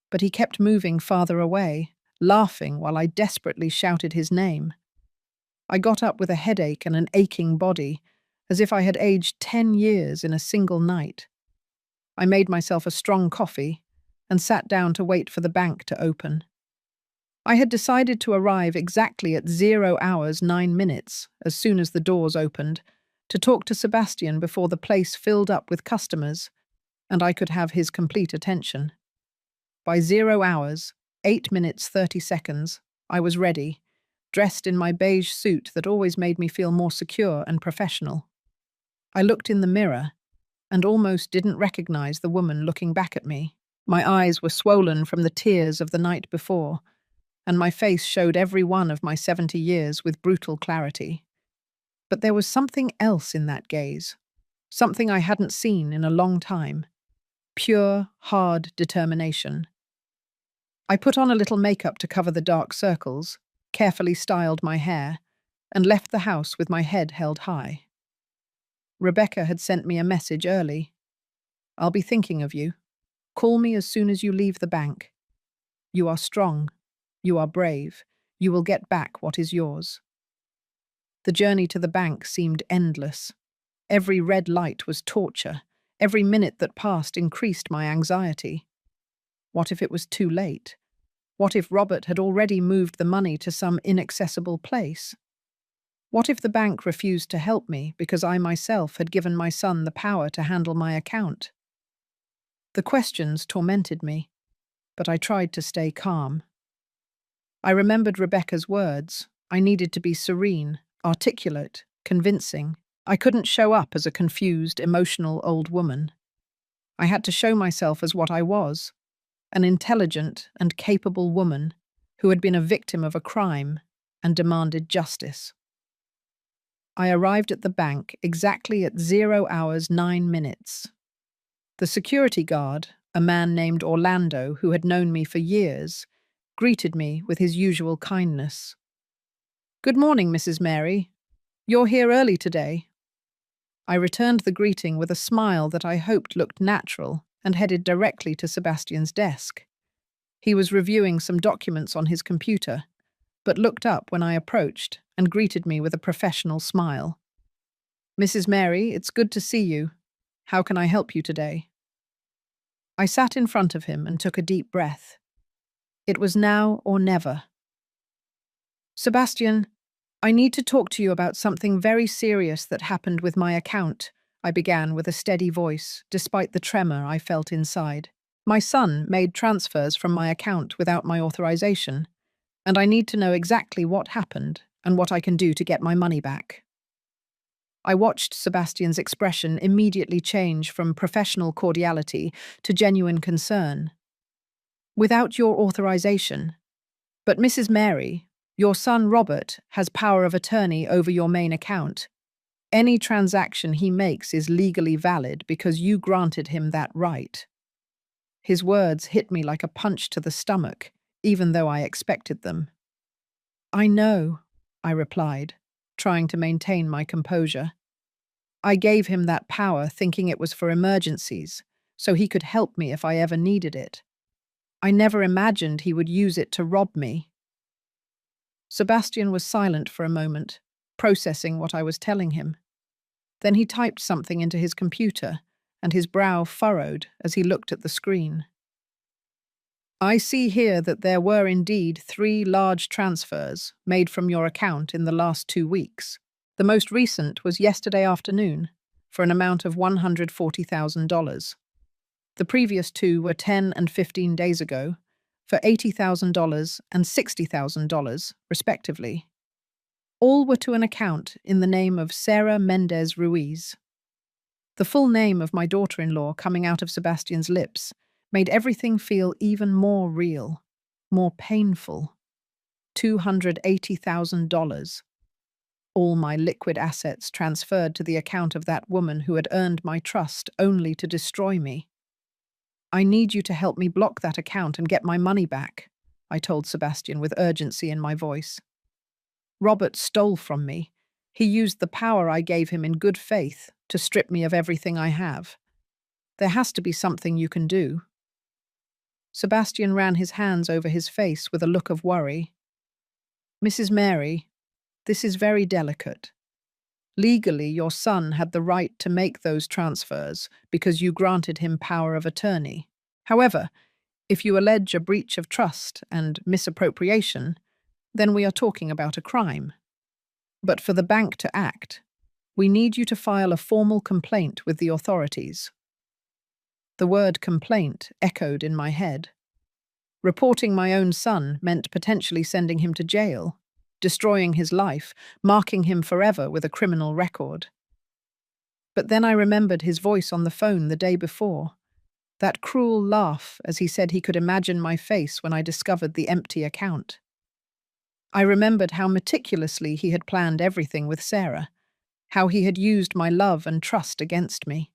but he kept moving farther away, laughing while I desperately shouted his name. I got up with a headache and an aching body, as if I had aged 10 years in a single night. I made myself a strong coffee and sat down to wait for the bank to open. I had decided to arrive exactly at 0 hours 9 minutes, as soon as the doors opened, to talk to Sebastian before the place filled up with customers, and I could have his complete attention. By 0 hours, 8 minutes, 30 seconds. I was ready, dressed in my beige suit that always made me feel more secure and professional. I looked in the mirror and almost didn't recognize the woman looking back at me. My eyes were swollen from the tears of the night before, and my face showed every one of my 70 years with brutal clarity. But there was something else in that gaze, something I hadn't seen in a long time. Pure, hard determination. I put on a little makeup to cover the dark circles, carefully styled my hair, and left the house with my head held high. Rebecca had sent me a message early. "I'll be thinking of you. Call me as soon as you leave the bank. You are strong. You are brave. You will get back what is yours." The journey to the bank seemed endless. Every red light was torture. Every minute that passed increased my anxiety. What if it was too late? What if Robert had already moved the money to some inaccessible place? What if the bank refused to help me because I myself had given my son the power to handle my account? The questions tormented me, but I tried to stay calm. I remembered Rebecca's words. I needed to be serene, articulate, convincing. I couldn't show up as a confused, emotional old woman. I had to show myself as what I was, an intelligent and capable woman who had been a victim of a crime and demanded justice. I arrived at the bank exactly at 0 hours 9 minutes. The security guard, a man named Orlando who had known me for years, greeted me with his usual kindness. "Good morning, Mrs. Mary. You're here early today." I returned the greeting with a smile that I hoped looked natural and headed directly to Sebastian's desk. He was reviewing some documents on his computer, but looked up when I approached and greeted me with a professional smile. "Mrs. Mary, it's good to see you. How can I help you today?" I sat in front of him and took a deep breath. It was now or never. "Sebastian, I need to talk to you about something very serious that happened with my account," I began with a steady voice, despite the tremor I felt inside. "My son made transfers from my account without my authorization, and I need to know exactly what happened and what I can do to get my money back." I watched Sebastian's expression immediately change from professional cordiality to genuine concern. "Without your authorization? But Mrs. Mary, your son Robert has power of attorney over your main account. Any transaction he makes is legally valid because you granted him that right." His words hit me like a punch to the stomach, even though I expected them. "I know," I replied, trying to maintain my composure. "I gave him that power thinking it was for emergencies, so he could help me if I ever needed it. I never imagined he would use it to rob me." Sebastian was silent for a moment, processing what I was telling him. Then he typed something into his computer, and his brow furrowed as he looked at the screen. "I see here that there were indeed 3 large transfers made from your account in the last 2 weeks. The most recent was yesterday afternoon, for an amount of $140,000. The previous 2 were 10 and 15 days ago, for $80,000 and $60,000, respectively. All were to an account in the name of Sarah Mendez Ruiz." The full name of my daughter-in-law coming out of Sebastian's lips made everything feel even more real, more painful. $280,000. All my liquid assets transferred to the account of that woman who had earned my trust only to destroy me. "I need you to help me block that account and get my money back," I told Sebastian with urgency in my voice. "Robert stole from me. He used the power I gave him in good faith to strip me of everything I have. There has to be something you can do." Sebastian ran his hands over his face with a look of worry. "Mrs. Mary, this is very delicate. Legally, your son had the right to make those transfers because you granted him power of attorney. However, if you allege a breach of trust and misappropriation, then we are talking about a crime. But for the bank to act, we need you to file a formal complaint with the authorities." The word complaint echoed in my head. Reporting my own son meant potentially sending him to jail, destroying his life, marking him forever with a criminal record. But then I remembered his voice on the phone the day before, that cruel laugh as he said he could imagine my face when I discovered the empty account. I remembered how meticulously he had planned everything with Sarah, how he had used my love and trust against me.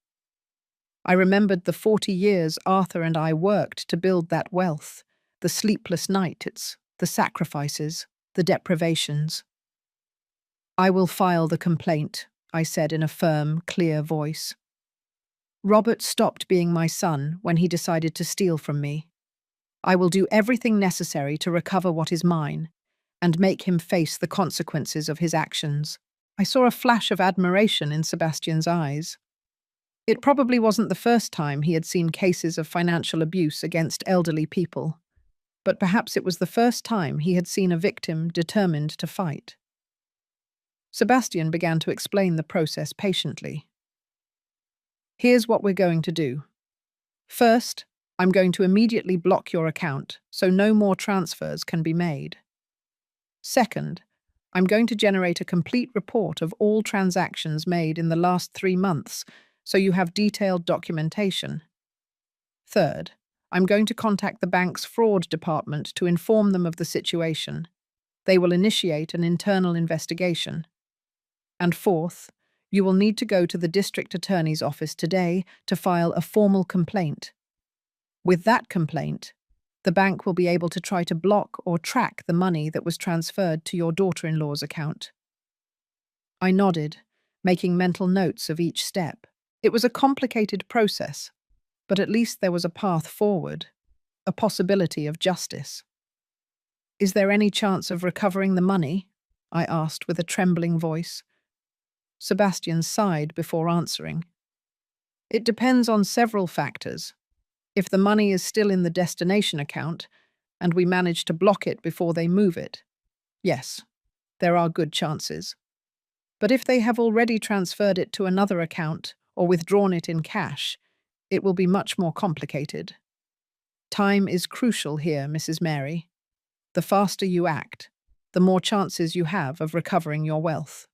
I remembered the 40 years Arthur and I worked to build that wealth, the sleepless nights, the sacrifices, the deprivations. "I will file the complaint," I said in a firm, clear voice. Robert stopped being my son when he decided to steal from me. I will do everything necessary to recover what is mine and make him face the consequences of his actions. I saw a flash of admiration in Sebastian's eyes. It probably wasn't the first time he had seen cases of financial abuse against elderly people, but perhaps it was the first time he had seen a victim determined to fight. Sebastian began to explain the process patiently. "Here's what we're going to do. First, I'm going to immediately block your account so no more transfers can be made. Second, I'm going to generate a complete report of all transactions made in the last 3 months so you have detailed documentation. Third, I'm going to contact the bank's fraud department to inform them of the situation. They will initiate an internal investigation. And fourth, you will need to go to the district attorney's office today to file a formal complaint. With that complaint, the bank will be able to try to block or track the money that was transferred to your daughter-in-law's account." I nodded, making mental notes of each step. It was a complicated process, but at least there was a path forward, a possibility of justice. "Is there any chance of recovering the money?" I asked with a trembling voice. Sebastian sighed before answering. "It depends on several factors. If the money is still in the destination account, and we manage to block it before they move it, yes, there are good chances. But if they have already transferred it to another account or withdrawn it in cash, it will be much more complicated. Time is crucial here, Mrs. Mary. The faster you act, the more chances you have of recovering your wealth."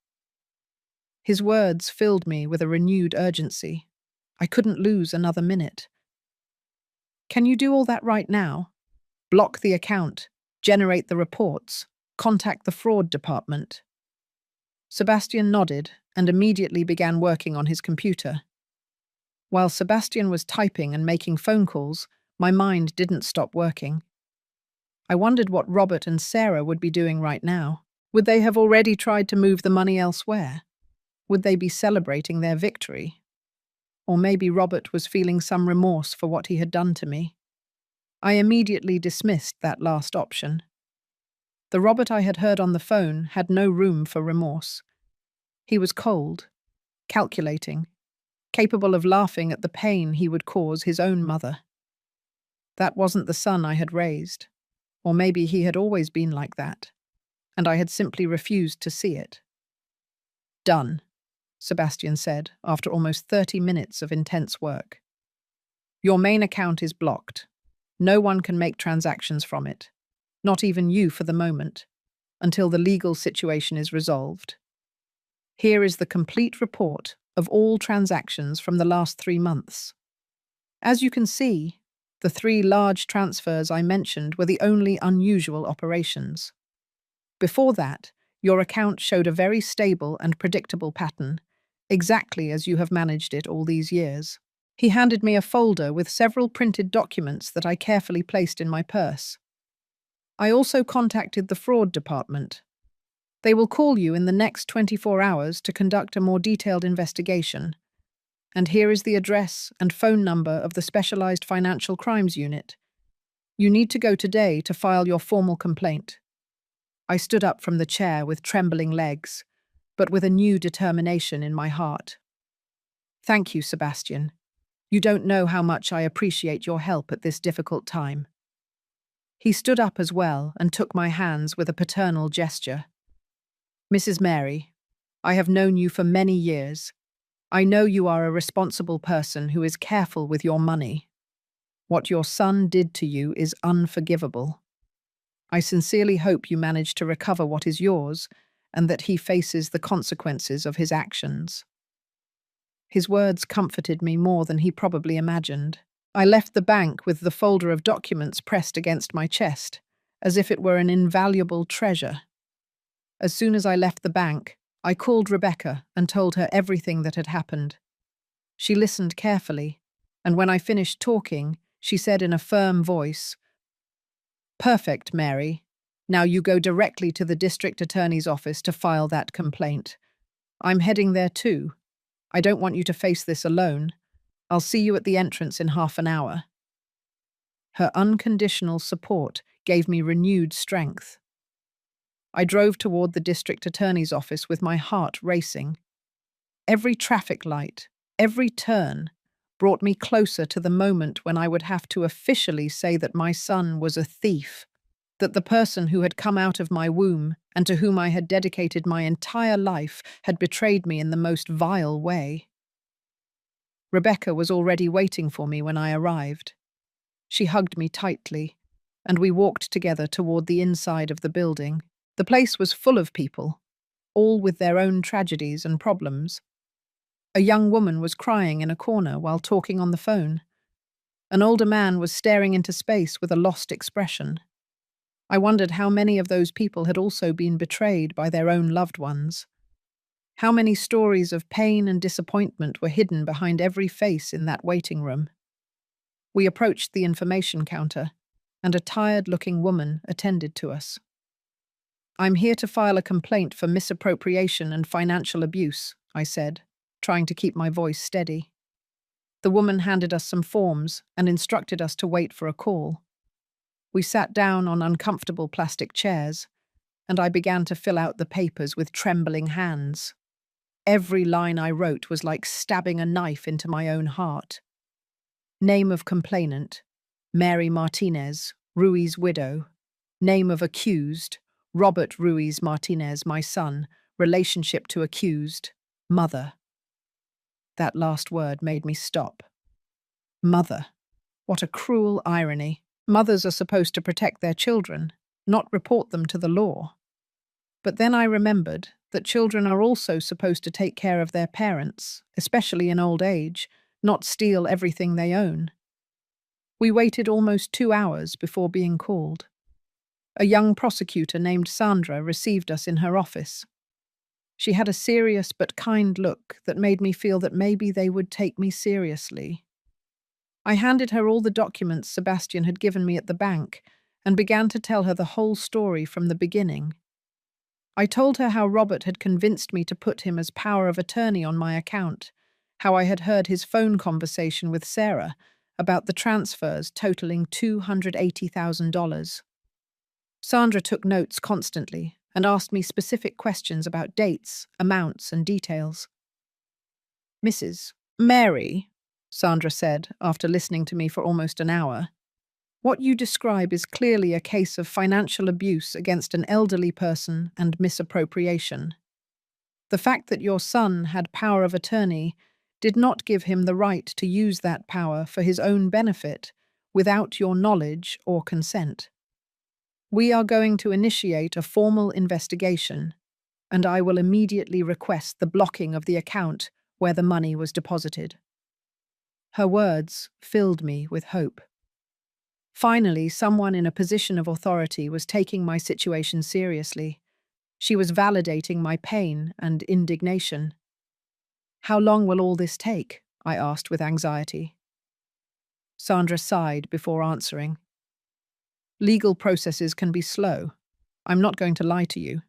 His words filled me with a renewed urgency. I couldn't lose another minute. "Can you do all that right now? Block the account, generate the reports, contact the fraud department?" Sebastian nodded and immediately began working on his computer. While Sebastian was typing and making phone calls, my mind didn't stop working. I wondered what Robert and Sarah would be doing right now. Would they have already tried to move the money elsewhere? Would they be celebrating their victory? Or maybe Robert was feeling some remorse for what he had done to me. I immediately dismissed that last option. The Robert I had heard on the phone had no room for remorse. He was cold, calculating, capable of laughing at the pain he would cause his own mother. That wasn't the son I had raised, or maybe he had always been like that, and I had simply refused to see it. "Done," Sebastian said after almost 30 minutes of intense work. "Your main account is blocked. No one can make transactions from it, not even you for the moment, until the legal situation is resolved. Here is the complete report of all transactions from the last 3 months. As you can see, the 3 large transfers I mentioned were the only unusual operations. Before that, your account showed a very stable and predictable pattern, exactly as you have managed it all these years." He handed me a folder with several printed documents that I carefully placed in my purse. "I also contacted the fraud department. They will call you in the next 24 hours to conduct a more detailed investigation. And here is the address and phone number of the Specialized Financial Crimes Unit. You need to go today to file your formal complaint." I stood up from the chair with trembling legs, but with a new determination in my heart. "Thank you, Sebastian. You don't know how much I appreciate your help at this difficult time." He stood up as well and took my hands with a paternal gesture. "Mrs. Mary, I have known you for many years. I know you are a responsible person who is careful with your money. What your son did to you is unforgivable. I sincerely hope you manage to recover what is yours and that he faces the consequences of his actions." His words comforted me more than he probably imagined. I left the bank with the folder of documents pressed against my chest, as if it were an invaluable treasure. As soon as I left the bank, I called Rebecca and told her everything that had happened. She listened carefully, and when I finished talking, she said in a firm voice, "Perfect, Mary. Now you go directly to the district attorney's office to file that complaint. I'm heading there too. I don't want you to face this alone. I'll see you at the entrance in half an hour." Her unconditional support gave me renewed strength. I drove toward the district attorney's office with my heart racing. Every traffic light, every turn, brought me closer to the moment when I would have to officially say that my son was a thief, that the person who had come out of my womb and to whom I had dedicated my entire life had betrayed me in the most vile way. Rebecca was already waiting for me when I arrived. She hugged me tightly, and we walked together toward the inside of the building. The place was full of people, all with their own tragedies and problems. A young woman was crying in a corner while talking on the phone. An older man was staring into space with a lost expression. I wondered how many of those people had also been betrayed by their own loved ones. How many stories of pain and disappointment were hidden behind every face in that waiting room. We approached the information counter, and a tired-looking woman attended to us. "I'm here to file a complaint for misappropriation and financial abuse," I said, trying to keep my voice steady. The woman handed us some forms and instructed us to wait for a call. We sat down on uncomfortable plastic chairs, and I began to fill out the papers with trembling hands. Every line I wrote was like stabbing a knife into my own heart. Name of complainant, Mary Martinez, Ruiz widow. Name of accused, Robert Ruiz Martinez, my son. Relationship to accused, mother. That last word made me stop. Mother. What a cruel irony. Mothers are supposed to protect their children, not report them to the law. But then I remembered that children are also supposed to take care of their parents, especially in old age, not steal everything they own. We waited almost 2 hours before being called. A young prosecutor named Sandra received us in her office. She had a serious but kind look that made me feel that maybe they would take me seriously. I handed her all the documents Sebastian had given me at the bank and began to tell her the whole story from the beginning. I told her how Robert had convinced me to put him as power of attorney on my account, how I had heard his phone conversation with Sarah about the transfers totaling $280,000. Sandra took notes constantly and asked me specific questions about dates, amounts, and details. "Mrs. Mary," Sandra said after listening to me for almost an hour, "what you describe is clearly a case of financial abuse against an elderly person and misappropriation. The fact that your son had power of attorney did not give him the right to use that power for his own benefit without your knowledge or consent. We are going to initiate a formal investigation, and I will immediately request the blocking of the account where the money was deposited." Her words filled me with hope. Finally, someone in a position of authority was taking my situation seriously. She was validating my pain and indignation. "How long will all this take?" I asked with anxiety. Sandra sighed before answering. "Legal processes can be slow. I'm not going to lie to you.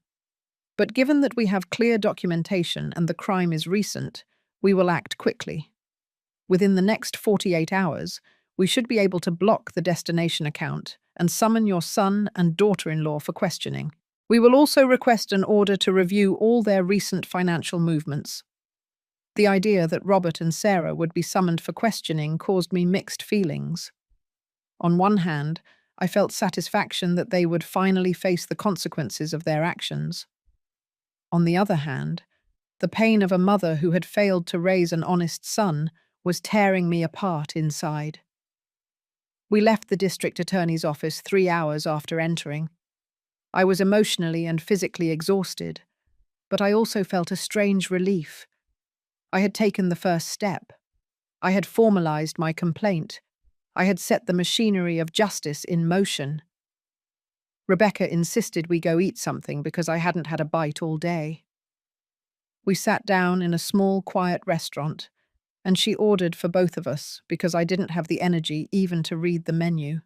But given that we have clear documentation and the crime is recent, we will act quickly. Within the next 48 hours, we should be able to block the destination account and summon your son and daughter-in-law for questioning. We will also request an order to review all their recent financial movements." The idea that Robert and Sarah would be summoned for questioning caused me mixed feelings. On one hand, I felt satisfaction that they would finally face the consequences of their actions. On the other hand, the pain of a mother who had failed to raise an honest son was tearing me apart inside. We left the district attorney's office 3 hours after entering. I was emotionally and physically exhausted, but I also felt a strange relief. I had taken the first step. I had formalized my complaint. I had set the machinery of justice in motion. Rebecca insisted we go eat something because I hadn't had a bite all day. We sat down in a small, quiet restaurant, and she ordered for both of us because I didn't have the energy even to read the menu.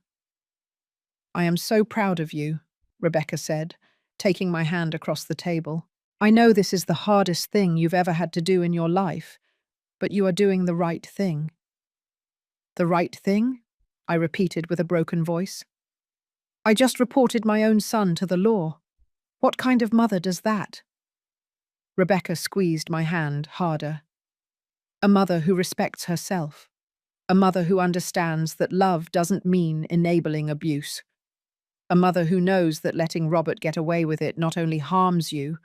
"I am so proud of you," Rebecca said, taking my hand across the table. "I know this is the hardest thing you've ever had to do in your life, but you are doing the right thing." "The right thing?" I repeated with a broken voice. "I just reported my own son to the law. What kind of mother does that?" Rebecca squeezed my hand harder. "A mother who respects herself. A mother who understands that love doesn't mean enabling abuse. A mother who knows that letting Robert get away with it not only harms you,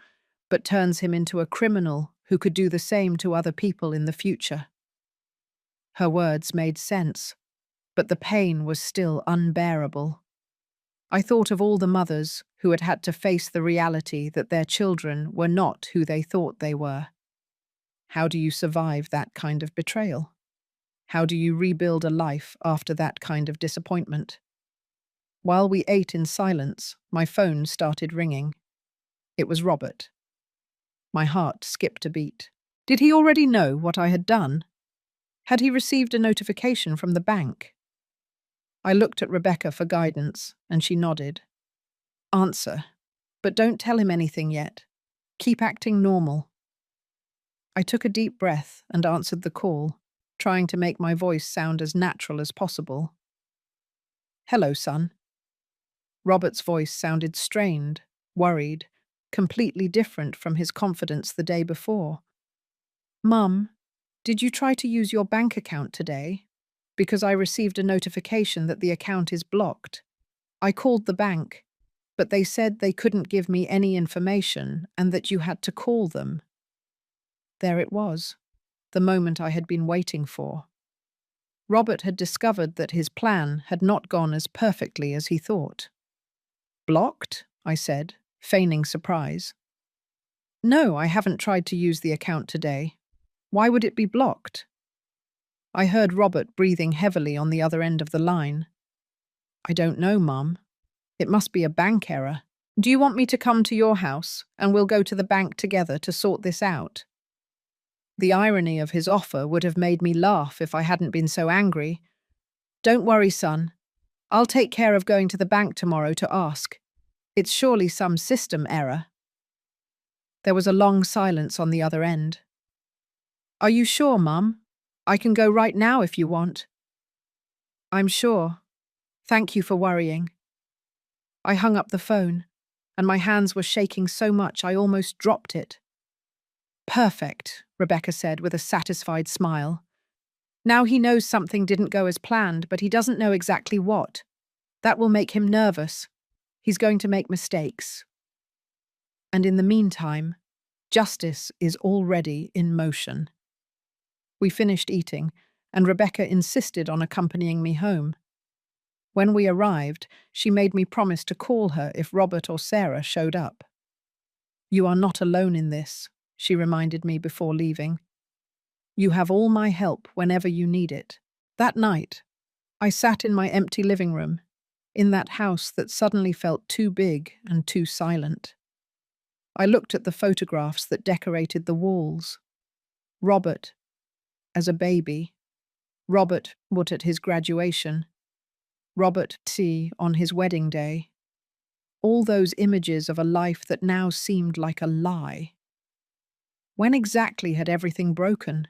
but turns him into a criminal who could do the same to other people in the future." Her words made sense, but the pain was still unbearable. I thought of all the mothers who had had to face the reality that their children were not who they thought they were. How do you survive that kind of betrayal? How do you rebuild a life after that kind of disappointment? While we ate in silence, my phone started ringing. It was Robert. My heart skipped a beat. Did he already know what I had done? Had he received a notification from the bank? I looked at Rebecca for guidance, and she nodded. "Answer, but don't tell him anything yet. Keep acting normal." I took a deep breath and answered the call, trying to make my voice sound as natural as possible. "Hello, son." Robert's voice sounded strained, worried, completely different from his confidence the day before. "Mum, did you try to use your bank account today? Because I received a notification that the account is blocked. I called the bank, but they said they couldn't give me any information and that you had to call them." There it was, the moment I had been waiting for. Robert had discovered that his plan had not gone as perfectly as he thought. "Blocked?" I said, feigning surprise. "No, I haven't tried to use the account today. Why would it be blocked?" I heard Robert breathing heavily on the other end of the line. "I don't know, Mum. It must be a bank error. Do you want me to come to your house and we'll go to the bank together to sort this out?" The irony of his offer would have made me laugh if I hadn't been so angry. "Don't worry, son. I'll take care of going to the bank tomorrow to ask. It's surely some system error." There was a long silence on the other end. "Are you sure, Mum? I can go right now if you want." "I'm sure. Thank you for worrying." I hung up the phone, and my hands were shaking so much I almost dropped it. "Perfect," Rebecca said with a satisfied smile. "Now he knows something didn't go as planned, but he doesn't know exactly what. That will make him nervous. He's going to make mistakes. And in the meantime, justice is already in motion." We finished eating, and Rebecca insisted on accompanying me home. When we arrived, she made me promise to call her if Robert or Sarah showed up. "You are not alone in this," she reminded me before leaving. "You have all my help whenever you need it." That night, I sat in my empty living room, in that house that suddenly felt too big and too silent. I looked at the photographs that decorated the walls. Robert, as a baby. Robert Wood at his graduation. Robert T. on his wedding day. All those images of a life that now seemed like a lie. When exactly had everything broken?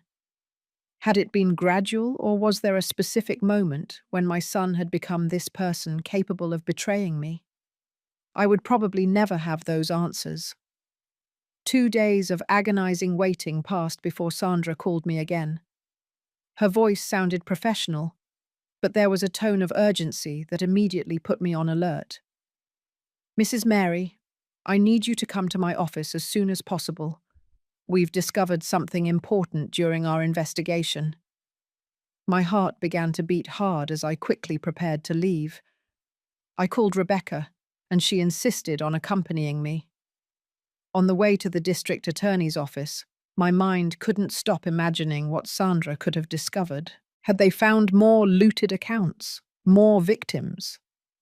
Had it been gradual, or was there a specific moment when my son had become this person capable of betraying me? I would probably never have those answers. 2 days of agonizing waiting passed before Sandra called me again. Her voice sounded professional, but there was a tone of urgency that immediately put me on alert. "Mrs. Mary, I need you to come to my office as soon as possible. We've discovered something important during our investigation." My heart began to beat hard as I quickly prepared to leave. I called Rebecca, and she insisted on accompanying me. On the way to the district attorney's office, my mind couldn't stop imagining what Sandra could have discovered. Had they found more looted accounts, more victims?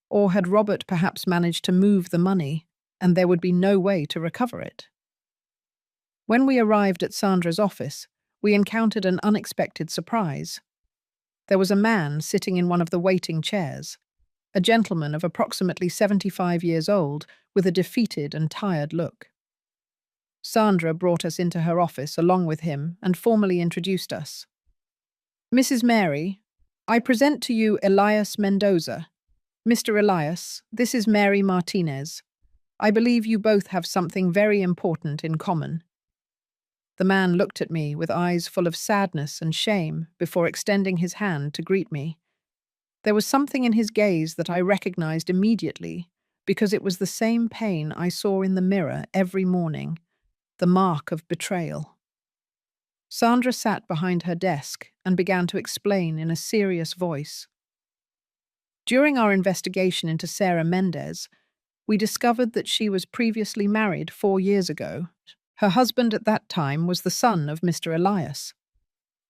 Or had Robert perhaps managed to move the money, and there would be no way to recover it? When we arrived at Sandra's office, we encountered an unexpected surprise. There was a man sitting in one of the waiting chairs, a gentleman of approximately 75 years old with a defeated and tired look. Sandra brought us into her office along with him and formally introduced us. "Mrs. Mary, I present to you Elias Mendoza. Mr. Elias, this is Mary Martinez. I believe you both have something very important in common." The man looked at me with eyes full of sadness and shame before extending his hand to greet me. There was something in his gaze that I recognized immediately because it was the same pain I saw in the mirror every morning, the mark of betrayal. Sandra sat behind her desk and began to explain in a serious voice. During our investigation into Sarah Mendez, we discovered that she was previously married 4 years ago. Her husband at that time was the son of Mr. Elias.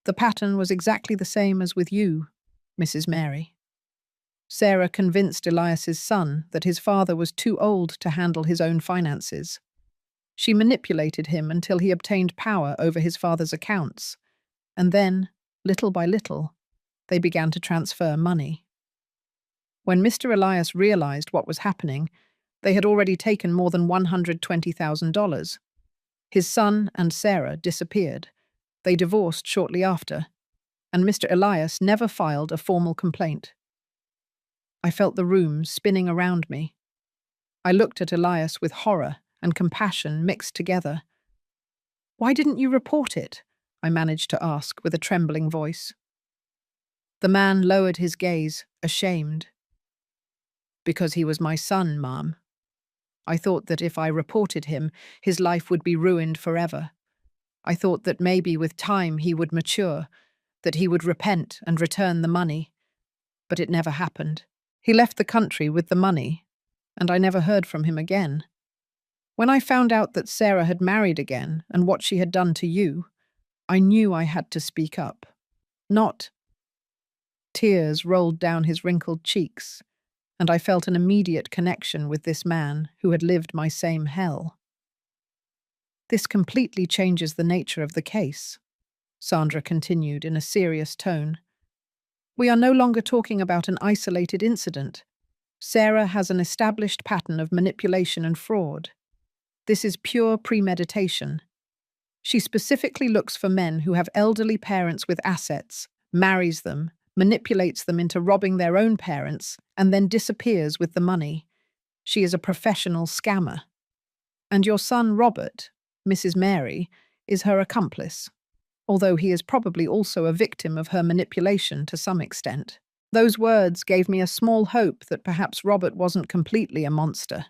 The pattern was exactly the same as with you, Mrs. Mary. Sarah convinced Elias's son that his father was too old to handle his own finances. She manipulated him until he obtained power over his father's accounts, and then, little by little, they began to transfer money. When Mr. Elias realized what was happening, they had already taken more than $120,000. His son and Sarah disappeared. They divorced shortly after, and Mr. Elias never filed a formal complaint. I felt the room spinning around me. I looked at Elias with horror and compassion mixed together. "Why didn't you report it?" I managed to ask with a trembling voice. The man lowered his gaze, ashamed. "Because he was my son, Ma'am. I thought that if I reported him, his life would be ruined forever. I thought that maybe with time he would mature, that he would repent and return the money. But it never happened. He left the country with the money, and I never heard from him again. When I found out that Sarah had married again and what she had done to you, I knew I had to speak up. Not..." Tears rolled down his wrinkled cheeks, and I felt an immediate connection with this man who had lived my same hell. "This completely changes the nature of the case," Sandra continued in a serious tone. "We are no longer talking about an isolated incident. Sarah has an established pattern of manipulation and fraud. This is pure premeditation. She specifically looks for men who have elderly parents with assets, marries them, manipulates them into robbing their own parents, and then disappears with the money. She is a professional scammer. And your son Robert, Mrs. Mary, is her accomplice, although he is probably also a victim of her manipulation to some extent." Those words gave me a small hope that perhaps Robert wasn't completely a monster.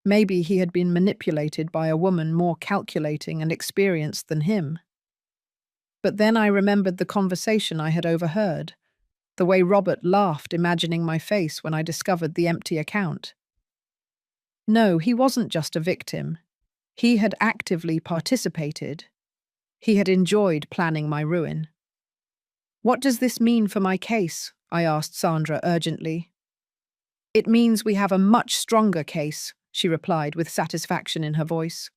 Maybe he had been manipulated by a woman more calculating and experienced than him. But then I remembered the conversation I had overheard, the way Robert laughed imagining my face when I discovered the empty account. No, he wasn't just a victim. He had actively participated. He had enjoyed planning my ruin. "What does this mean for my case?" I asked Sandra urgently. "It means we have a much stronger case," she replied with satisfaction in her voice.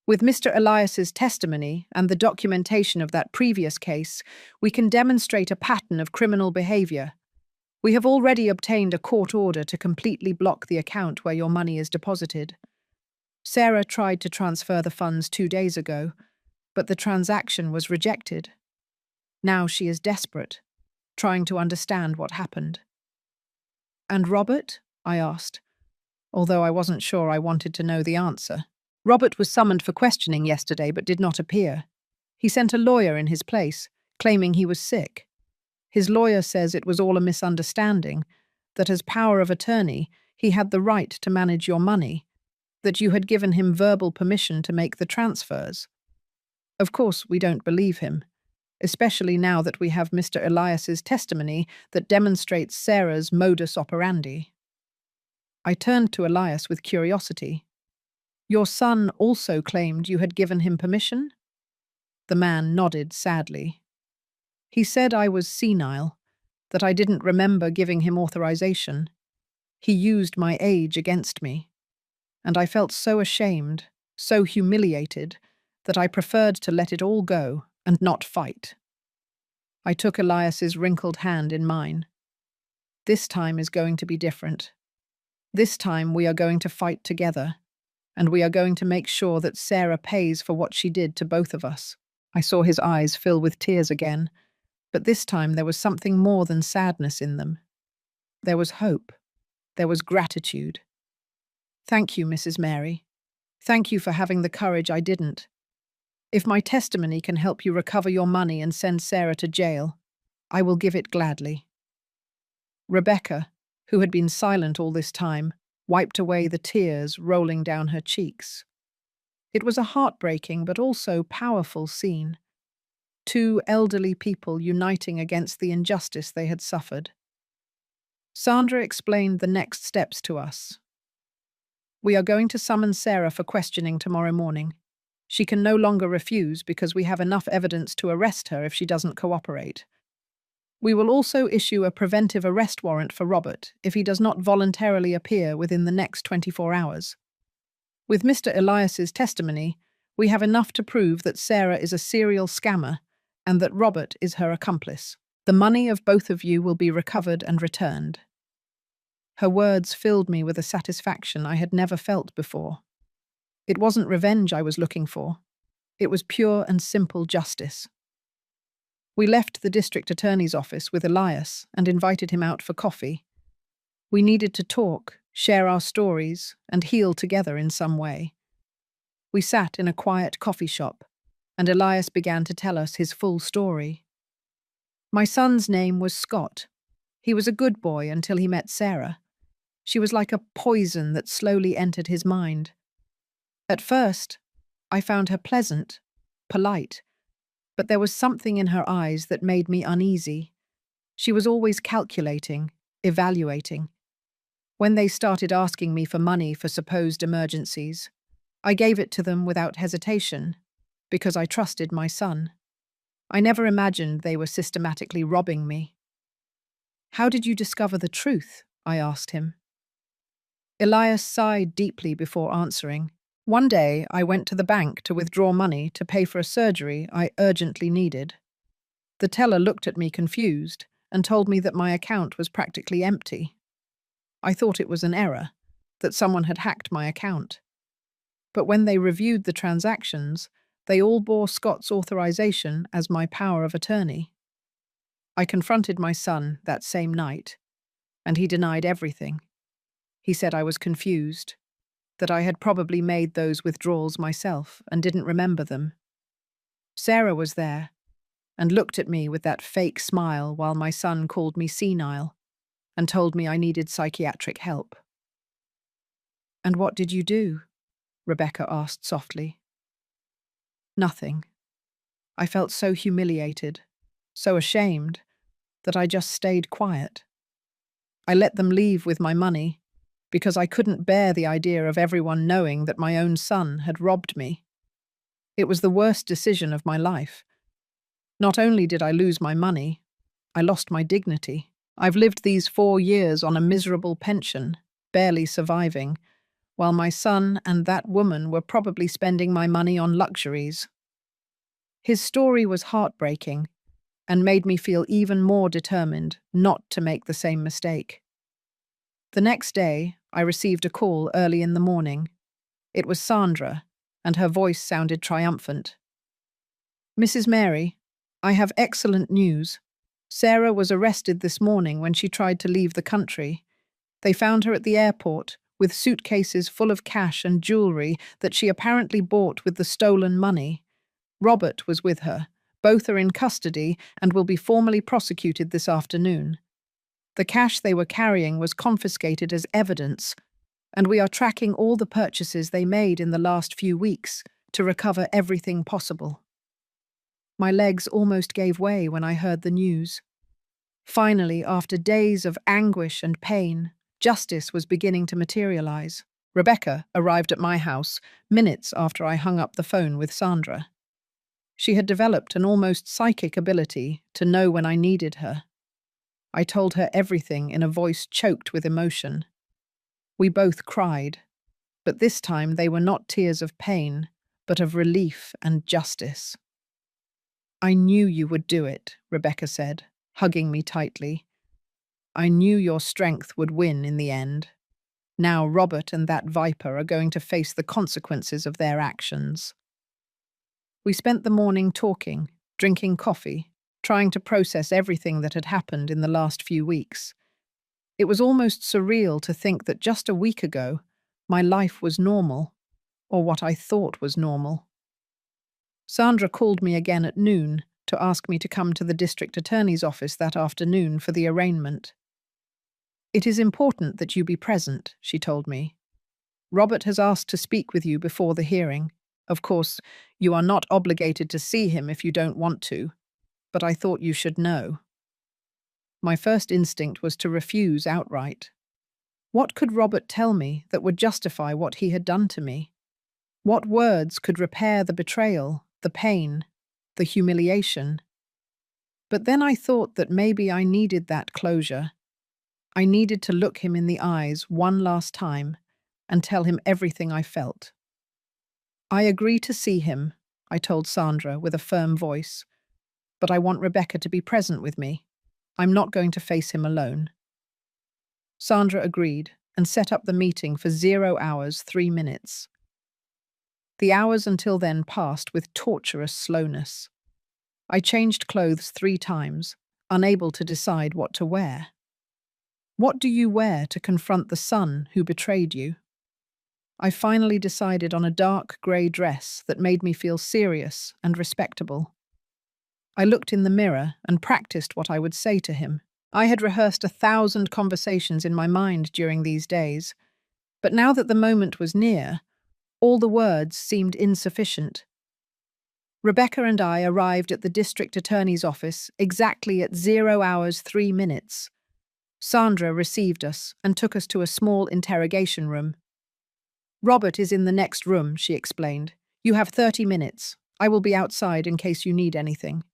"With Mr. Elias's testimony and the documentation of that previous case, we can demonstrate a pattern of criminal behavior. We have already obtained a court order to completely block the account where your money is deposited. Sarah tried to transfer the funds 2 days ago, but the transaction was rejected. Now she is desperate, trying to understand what happened." "And Robert?" I asked, although I wasn't sure I wanted to know the answer. "Robert was summoned for questioning yesterday but did not appear. He sent a lawyer in his place, claiming he was sick. His lawyer says it was all a misunderstanding, that as power of attorney, he had the right to manage your money, that you had given him verbal permission to make the transfers. Of course, we don't believe him. especially now that we have Mr. Elias's testimony that demonstrates Sarah's modus operandi. I turned to Elias with curiosity. Your son also claimed you had given him permission? The man nodded sadly. He said I was senile, that I didn't remember giving him authorization. He used my age against me, and I felt so ashamed, so humiliated, that I preferred to let it all go and not fight. I took Elias's wrinkled hand in mine. This time is going to be different. This time we are going to fight together, and we are going to make sure that Sarah pays for what she did to both of us. I saw his eyes fill with tears again, but this time there was something more than sadness in them. There was hope. There was gratitude. Thank you, Mrs. Mary. Thank you for having the courage I didn't. If my testimony can help you recover your money and send Sarah to jail, I will give it gladly. Rebecca, who had been silent all this time, wiped away the tears rolling down her cheeks. It was a heartbreaking but also powerful scene. Two elderly people uniting against the injustice they had suffered. Sandra explained the next steps to us. We are going to summon Sarah for questioning tomorrow morning. She can no longer refuse because we have enough evidence to arrest her if she doesn't cooperate. We will also issue a preventive arrest warrant for Robert if he does not voluntarily appear within the next 24 hours. With Mr. Elias's testimony, we have enough to prove that Sarah is a serial scammer and that Robert is her accomplice. The money of both of you will be recovered and returned. Her words filled me with a satisfaction I had never felt before. It wasn't revenge I was looking for. It was pure and simple justice. We left the district attorney's office with Elias and invited him out for coffee. We needed to talk, share our stories, and heal together in some way. We sat in a quiet coffee shop, and Elias began to tell us his full story. My son's name was Scott. He was a good boy until he met Sarah. She was like a poison that slowly entered his mind. At first, I found her pleasant, polite, but there was something in her eyes that made me uneasy. She was always calculating, evaluating. When they started asking me for money for supposed emergencies, I gave it to them without hesitation, because I trusted my son. I never imagined they were systematically robbing me. How did you discover the truth? I asked him. Elias sighed deeply before answering. One day, I went to the bank to withdraw money to pay for a surgery I urgently needed. The teller looked at me confused and told me that my account was practically empty. I thought it was an error, that someone had hacked my account. But when they reviewed the transactions, they all bore Scott's authorization as my power of attorney. I confronted my son that same night, and he denied everything. He said I was confused, that I had probably made those withdrawals myself and didn't remember them. Sarah was there and looked at me with that fake smile while my son called me senile and told me I needed psychiatric help. "And what did you do?" Rebecca asked softly. "Nothing. I felt so humiliated, so ashamed, that I just stayed quiet. I let them leave with my money because I couldn't bear the idea of everyone knowing that my own son had robbed me. It was the worst decision of my life. Not only did I lose my money, I lost my dignity. I've lived these 4 years on a miserable pension, barely surviving, while my son and that woman were probably spending my money on luxuries." His story was heartbreaking and made me feel even more determined not to make the same mistake. The next day, I received a call early in the morning. It was Sandra, and her voice sounded triumphant. "Mrs. Mary, I have excellent news. Sarah was arrested this morning when she tried to leave the country. They found her at the airport with suitcases full of cash and jewelry that she apparently bought with the stolen money. Robert was with her. Both are in custody and will be formally prosecuted this afternoon. The cash they were carrying was confiscated as evidence, and we are tracking all the purchases they made in the last few weeks to recover everything possible." My legs almost gave way when I heard the news. Finally, after days of anguish and pain, justice was beginning to materialize. Rebecca arrived at my house minutes after I hung up the phone with Sandra. She had developed an almost psychic ability to know when I needed her. I told her everything in a voice choked with emotion. We both cried, but this time they were not tears of pain, but of relief and justice. "I knew you would do it," Rebecca said, hugging me tightly. "I knew your strength would win in the end. Now Robert and that viper are going to face the consequences of their actions." We spent the morning talking, drinking coffee, trying to process everything that had happened in the last few weeks. It was almost surreal to think that just a week ago, my life was normal, or what I thought was normal. Sandra called me again at noon to ask me to come to the district attorney's office that afternoon for the arraignment. "It is important that you be present," she told me. "Robert has asked to speak with you before the hearing. Of course, you are not obligated to see him if you don't want to, but I thought you should know." My first instinct was to refuse outright. What could Robert tell me that would justify what he had done to me? What words could repair the betrayal, the pain, the humiliation? But then I thought that maybe I needed that closure. I needed to look him in the eyes one last time and tell him everything I felt. "I agree to see him," I told Sandra with a firm voice, "but I want Rebecca to be present with me. I'm not going to face him alone." Sandra agreed and set up the meeting for 0 hours, 3 minutes. The hours until then passed with torturous slowness. I changed clothes 3 times, unable to decide what to wear. What do you wear to confront the son who betrayed you? I finally decided on a dark grey dress that made me feel serious and respectable. I looked in the mirror and practiced what I would say to him. I had rehearsed 1,000 conversations in my mind during these days, but now that the moment was near, all the words seemed insufficient. Rebecca and I arrived at the district attorney's office exactly at 0 hours, 3 minutes. Sandra received us and took us to a small interrogation room. "Robert is in the next room," she explained. "You have 30 minutes. I will be outside in case you need anything.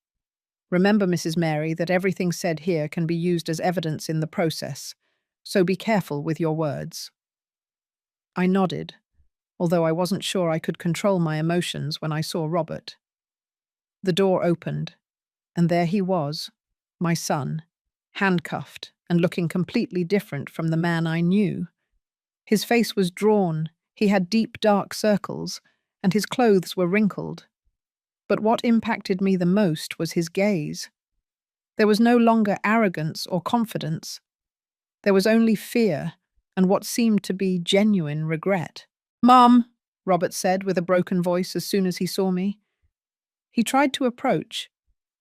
Remember, Mrs. Mary, that everything said here can be used as evidence in the process, so be careful with your words." I nodded, although I wasn't sure I could control my emotions when I saw Robert. The door opened, and there he was, my son, handcuffed and looking completely different from the man I knew. His face was drawn, he had deep dark circles, and his clothes were wrinkled. But what impacted me the most was his gaze. There was no longer arrogance or confidence. There was only fear and what seemed to be genuine regret. "Mom," Robert said with a broken voice as soon as he saw me. He tried to approach,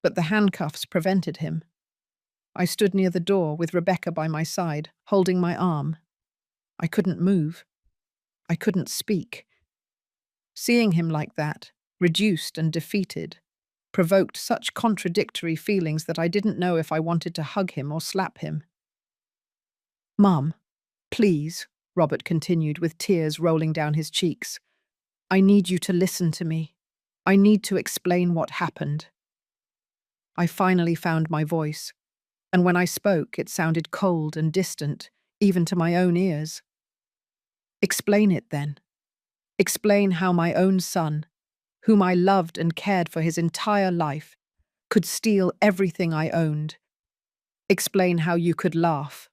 but the handcuffs prevented him. I stood near the door with Rebecca by my side, holding my arm. I couldn't move. I couldn't speak. Seeing him like that, reduced and defeated, provoked such contradictory feelings that I didn't know if I wanted to hug him or slap him. "Mum, please," Robert continued with tears rolling down his cheeks. "I need you to listen to me. I need to explain what happened." I finally found my voice, and when I spoke, it sounded cold and distant, even to my own ears. "Explain it then. Explain how my own son, whom I loved and cared for his entire life, could steal everything I owned. Explain how you could laugh,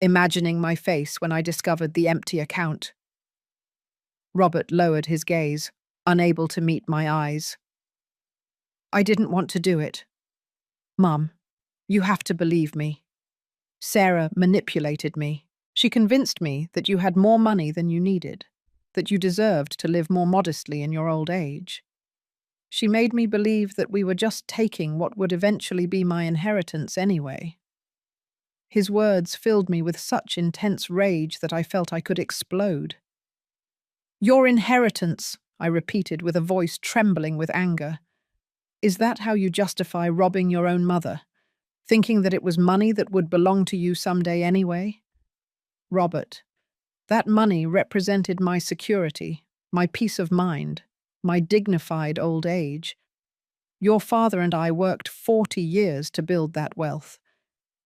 imagining my face when I discovered the empty account." Robert lowered his gaze, unable to meet my eyes. "I didn't want to do it. Mum, you have to believe me. Sarah manipulated me. She convinced me that you had more money than you needed, that you deserved to live more modestly in your old age. She made me believe that we were just taking what would eventually be my inheritance anyway." His words filled me with such intense rage that I felt I could explode. "Your inheritance," I repeated with a voice trembling with anger. Is that how you justify robbing your own mother? Thinking that it was money that would belong to you someday anyway? Robert, that money represented my security, my peace of mind, my dignified old age. Your father and I worked 40 years to build that wealth,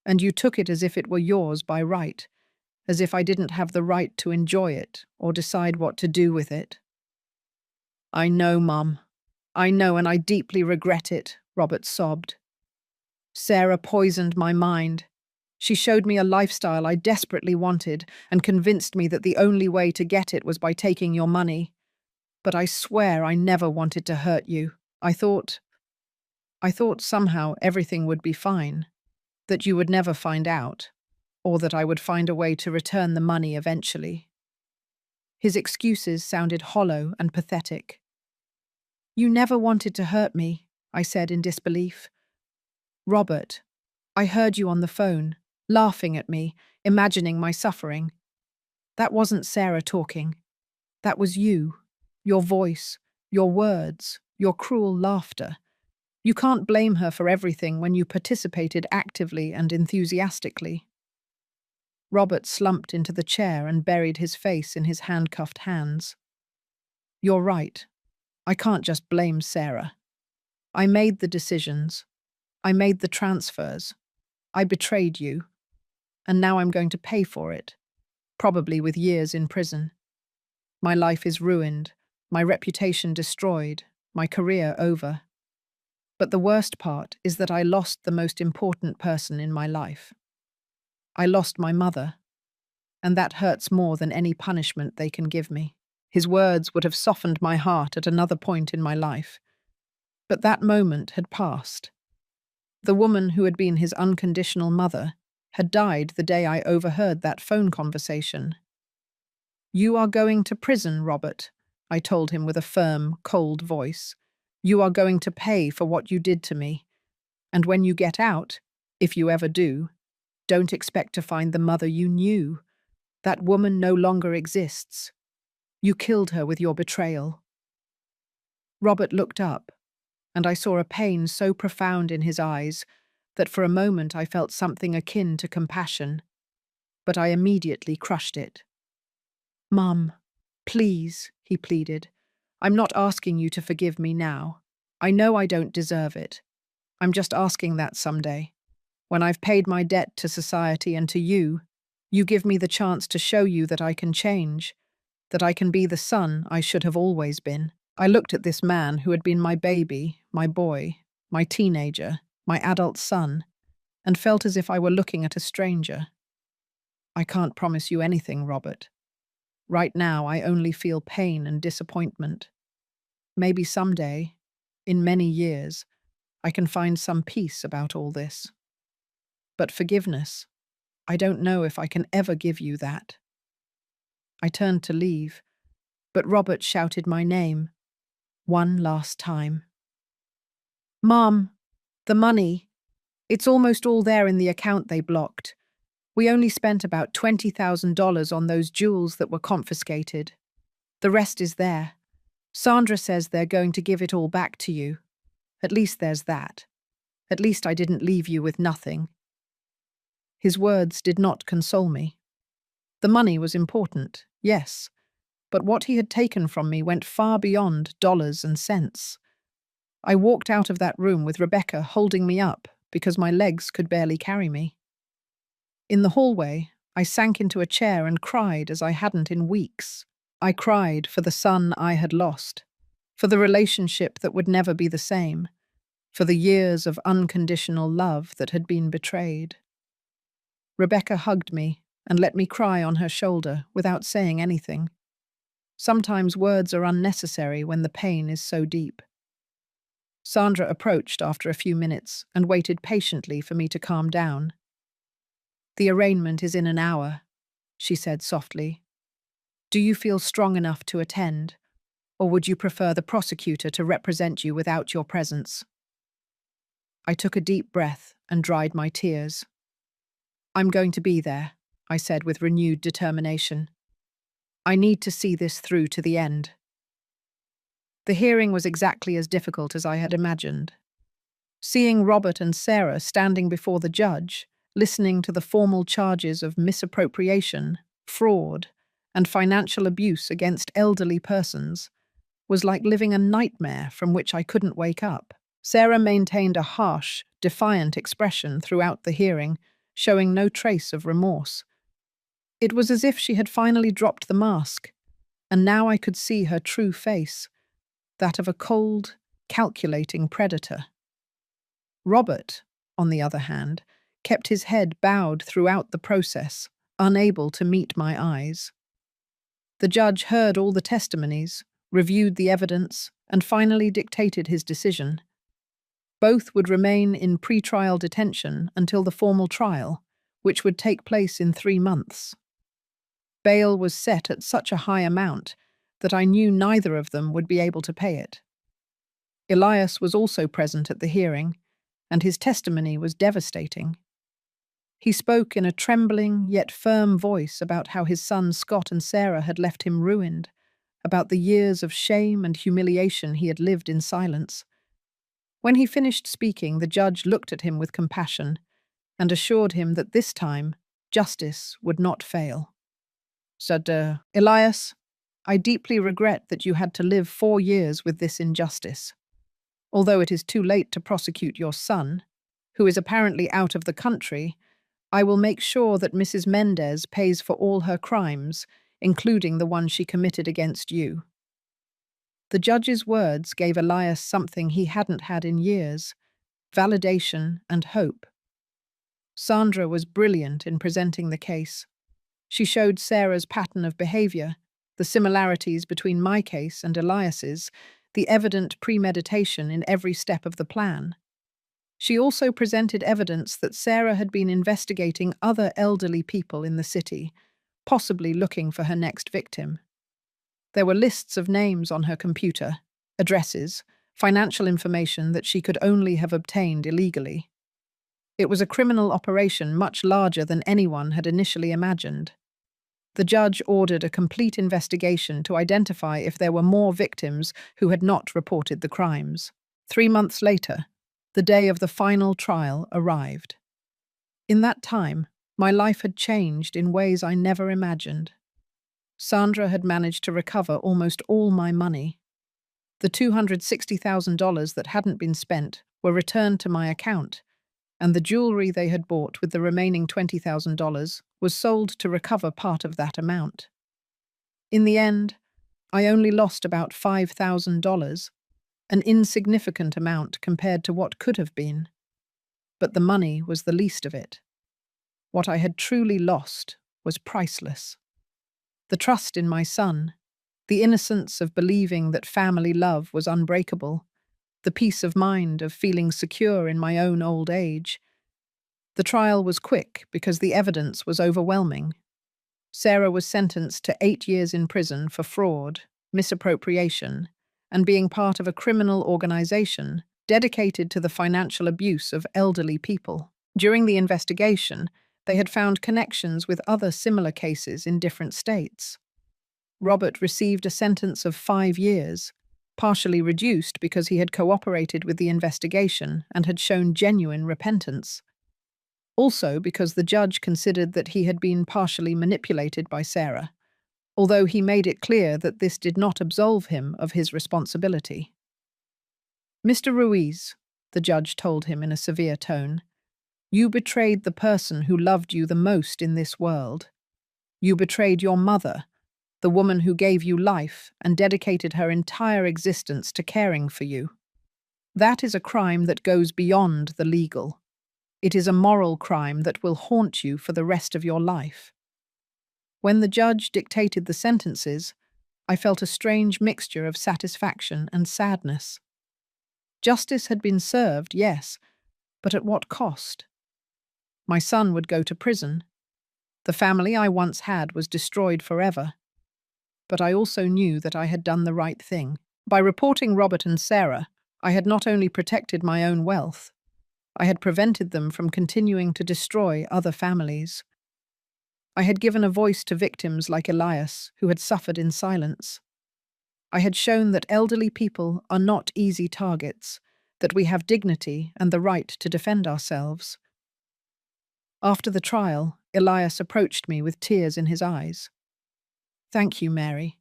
and you took it as if it were yours by right, as if I didn't have the right to enjoy it or decide what to do with it. I know, Mum. I know, and I deeply regret it, Robert sobbed. Sarah poisoned my mind. She showed me a lifestyle I desperately wanted and convinced me that the only way to get it was by taking your money. But I swear I never wanted to hurt you. I thought somehow everything would be fine, that you would never find out, or that I would find a way to return the money eventually. His excuses sounded hollow and pathetic. You never wanted to hurt me, I said in disbelief. Robert, I heard you on the phone, laughing at me, imagining my suffering. That wasn't Sarah talking. That was you, your voice, your words, your cruel laughter. You can't blame her for everything when you participated actively and enthusiastically. Robert slumped into the chair and buried his face in his handcuffed hands. You're right. I can't just blame Sarah. I made the decisions. I made the transfers. I betrayed you. And now I'm going to pay for it, probably with years in prison. My life is ruined, my reputation destroyed, my career over. But the worst part is that I lost the most important person in my life. I lost my mother, and that hurts more than any punishment they can give me. His words would have softened my heart at another point in my life. But that moment had passed. The woman who had been his unconditional mother had died the day I overheard that phone conversation. You are going to prison, Robert, I told him with a firm, cold voice. You are going to pay for what you did to me. And when you get out, if you ever do, don't expect to find the mother you knew. That woman no longer exists. You killed her with your betrayal. Robert looked up, and I saw a pain so profound in his eyes that for a moment I felt something akin to compassion, but I immediately crushed it. Mum, please, he pleaded. I'm not asking you to forgive me now. I know I don't deserve it. I'm just asking that someday. When I've paid my debt to society and to you, you give me the chance to show you that I can change, that I can be the son I should have always been. I looked at this man who had been my baby, my boy, my teenager, my adult son, and felt as if I were looking at a stranger. I can't promise you anything, Robert. Right now, I only feel pain and disappointment. Maybe someday, in many years, I can find some peace about all this. But forgiveness, I don't know if I can ever give you that. I turned to leave, but Robert shouted my name, one last time. Mom, the money. It's almost all there in the account they blocked. We only spent about $20,000 on those jewels that were confiscated. The rest is there. Sandra says they're going to give it all back to you. At least there's that. At least I didn't leave you with nothing. His words did not console me. The money was important, yes, but what he had taken from me went far beyond dollars and cents. I walked out of that room with Rebecca holding me up because my legs could barely carry me. In the hallway, I sank into a chair and cried as I hadn't in weeks. I cried for the son I had lost, for the relationship that would never be the same, for the years of unconditional love that had been betrayed. Rebecca hugged me and let me cry on her shoulder without saying anything. Sometimes words are unnecessary when the pain is so deep. Sandra approached after a few minutes and waited patiently for me to calm down. The arraignment is in an hour, she said softly. Do you feel strong enough to attend, or would you prefer the prosecutor to represent you without your presence? I took a deep breath and dried my tears. I'm going to be there, I said with renewed determination. I need to see this through to the end. The hearing was exactly as difficult as I had imagined. Seeing Robert and Sarah standing before the judge, listening to the formal charges of misappropriation, fraud, and financial abuse against elderly persons, was like living a nightmare from which I couldn't wake up. Sarah maintained a harsh, defiant expression throughout the hearing, showing no trace of remorse. It was as if she had finally dropped the mask, and now I could see her true face, that of a cold, calculating predator. Robert, on the other hand, kept his head bowed throughout the process, unable to meet my eyes. The judge heard all the testimonies, reviewed the evidence, and finally dictated his decision. Both would remain in pretrial detention until the formal trial, which would take place in 3 months. Bail was set at such a high amount that I knew neither of them would be able to pay it. Elias was also present at the hearing, and his testimony was devastating. He spoke in a trembling yet firm voice about how his sons Scott and Sarah had left him ruined, about the years of shame and humiliation he had lived in silence. When he finished speaking, the judge looked at him with compassion and assured him that this time justice would not fail. Said, Elias, I deeply regret that you had to live 4 years with this injustice. Although it is too late to prosecute your son, who is apparently out of the country, I will make sure that Mrs. Mendez pays for all her crimes, including the one she committed against you. The judge's words gave Elias something he hadn't had in years: validation and hope. Sandra was brilliant in presenting the case. She showed Sarah's pattern of behavior, the similarities between my case and Elias's, the evident premeditation in every step of the plan. She also presented evidence that Sarah had been investigating other elderly people in the city, possibly looking for her next victim. There were lists of names on her computer, addresses, financial information that she could only have obtained illegally. It was a criminal operation much larger than anyone had initially imagined. The judge ordered a complete investigation to identify if there were more victims who had not reported the crimes. 3 months later, the day of the final trial arrived. In that time, my life had changed in ways I never imagined. Sandra had managed to recover almost all my money. The $260,000 that hadn't been spent were returned to my account, and the jewelry they had bought with the remaining $20,000 was sold to recover part of that amount. In the end, I only lost about $5,000, an insignificant amount compared to what could have been. But the money was the least of it. What I had truly lost was priceless. The trust in my son, the innocence of believing that family love was unbreakable, the peace of mind of feeling secure in my own old age. The trial was quick because the evidence was overwhelming. Sarah was sentenced to 8 years in prison for fraud, misappropriation, and being part of a criminal organization dedicated to the financial abuse of elderly people. During the investigation, they had found connections with other similar cases in different states. Robert received a sentence of 5 years, partially reduced because he had cooperated with the investigation and had shown genuine repentance. Also because the judge considered that he had been partially manipulated by Sarah, although he made it clear that this did not absolve him of his responsibility. Mr. Ruiz, the judge told him in a severe tone, you betrayed the person who loved you the most in this world. You betrayed your mother, the woman who gave you life and dedicated her entire existence to caring for you. That is a crime that goes beyond the legal. It is a moral crime that will haunt you for the rest of your life. When the judge dictated the sentences, I felt a strange mixture of satisfaction and sadness. Justice had been served, yes, but at what cost? My son would go to prison. The family I once had was destroyed forever. But I also knew that I had done the right thing. By reporting Robert and Sarah, I had not only protected my own wealth, I had prevented them from continuing to destroy other families. I had given a voice to victims like Elias, who had suffered in silence. I had shown that elderly people are not easy targets, that we have dignity and the right to defend ourselves. After the trial, Elias approached me with tears in his eyes. "Thank you, Mary.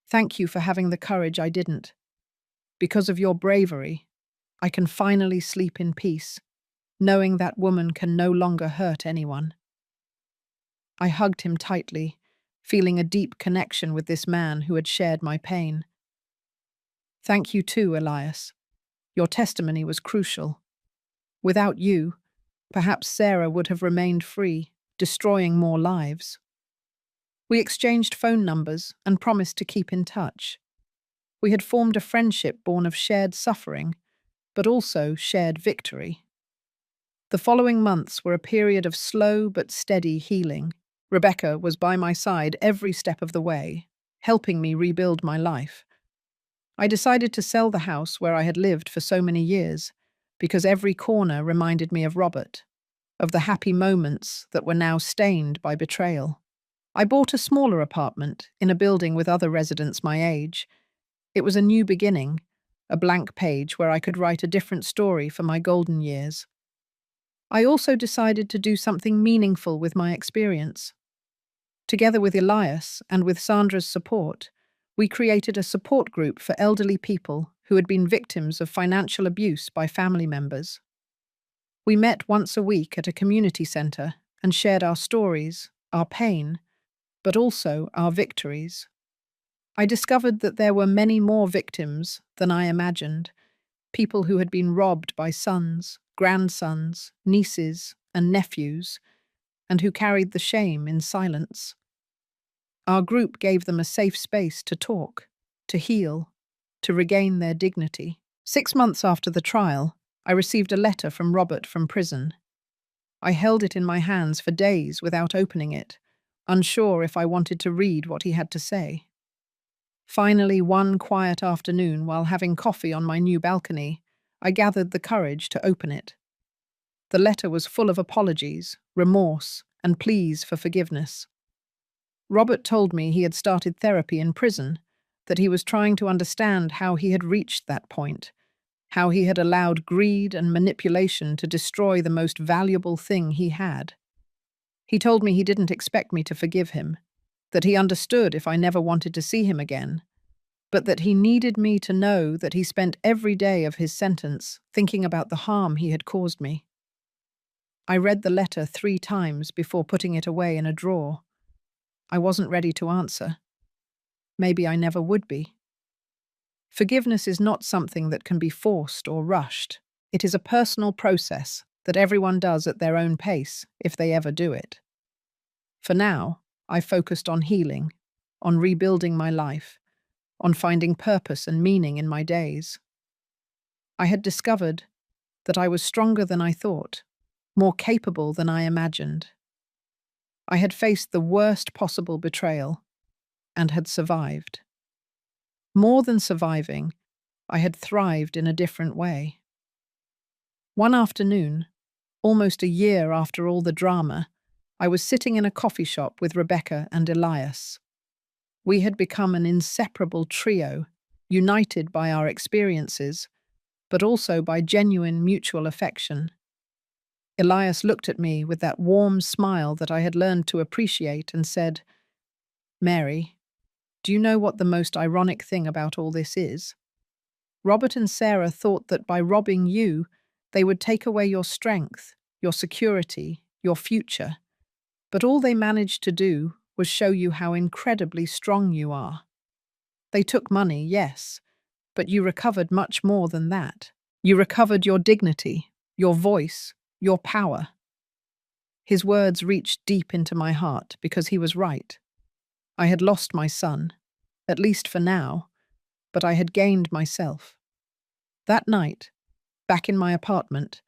Thank you for having the courage I didn't. Because of your bravery, I can finally sleep in peace, knowing that woman can no longer hurt anyone." I hugged him tightly, feeling a deep connection with this man who had shared my pain. "Thank you too, Elias. Your testimony was crucial. Without you, perhaps Sarah would have remained free, destroying more lives." We exchanged phone numbers and promised to keep in touch. We had formed a friendship born of shared suffering, but also shared victory. The following months were a period of slow but steady healing. Rebecca was by my side every step of the way, helping me rebuild my life. I decided to sell the house where I had lived for so many years, because every corner reminded me of Robert, of the happy moments that were now stained by betrayal. I bought a smaller apartment in a building with other residents my age. It was a new beginning, a blank page where I could write a different story for my golden years. I also decided to do something meaningful with my experience. Together with Elias and with Sandra's support, we created a support group for elderly people who had been victims of financial abuse by family members. We met once a week at a community centre and shared our stories, our pain, but also our victories. I discovered that there were many more victims than I imagined, people who had been robbed by sons, grandsons, nieces, and nephews, and who carried the shame in silence. Our group gave them a safe space to talk, to heal, to regain their dignity. 6 months after the trial, I received a letter from Robert from prison. I held it in my hands for days without opening it, unsure if I wanted to read what he had to say. Finally, one quiet afternoon, while having coffee on my new balcony, I gathered the courage to open it. The letter was full of apologies, remorse, and pleas for forgiveness. Robert told me he had started therapy in prison, that he was trying to understand how he had reached that point, how he had allowed greed and manipulation to destroy the most valuable thing he had. He told me he didn't expect me to forgive him, that he understood if I never wanted to see him again, but that he needed me to know that he spent every day of his sentence thinking about the harm he had caused me. I read the letter 3 times before putting it away in a drawer. I wasn't ready to answer. Maybe I never would be. Forgiveness is not something that can be forced or rushed. It is a personal process that everyone does at their own pace, if they ever do it. For now, I focused on healing, on rebuilding my life, on finding purpose and meaning in my days. I had discovered that I was stronger than I thought, more capable than I imagined. I had faced the worst possible betrayal and had survived. More than surviving, I had thrived in a different way. One afternoon, almost a year after all the drama, I was sitting in a coffee shop with Rebecca and Elias. We had become an inseparable trio, united by our experiences, but also by genuine mutual affection. Elias looked at me with that warm smile that I had learned to appreciate and said, "Mary, do you know what the most ironic thing about all this is? Robert and Sarah thought that by robbing you, they would take away your strength, your security, your future. But all they managed to do was show you how incredibly strong you are. They took money, yes, but you recovered much more than that. You recovered your dignity, your voice, your power." His words reached deep into my heart because he was right. I had lost my son, at least for now, but I had gained myself. That night, back in my apartment,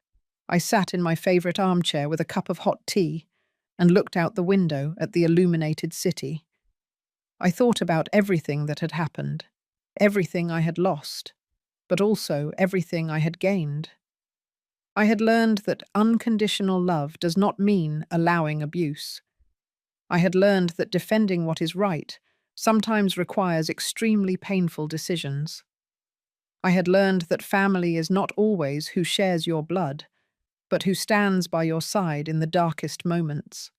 I sat in my favorite armchair with a cup of hot tea and looked out the window at the illuminated city. I thought about everything that had happened, everything I had lost, but also everything I had gained. I had learned that unconditional love does not mean allowing abuse. I had learned that defending what is right sometimes requires extremely painful decisions. I had learned that family is not always who shares your blood, but who stands by your side in the darkest moments.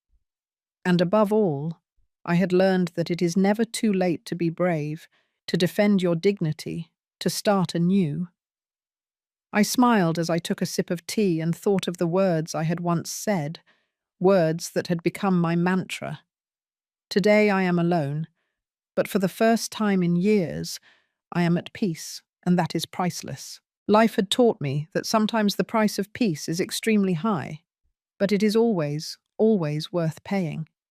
And above all, I had learned that it is never too late to be brave, to defend your dignity, to start anew. I smiled as I took a sip of tea and thought of the words I had once said, words that had become my mantra. Today I am alone, but for the first time in years, I am at peace, and that is priceless. Life had taught me that sometimes the price of peace is extremely high, but it is always, always worth paying.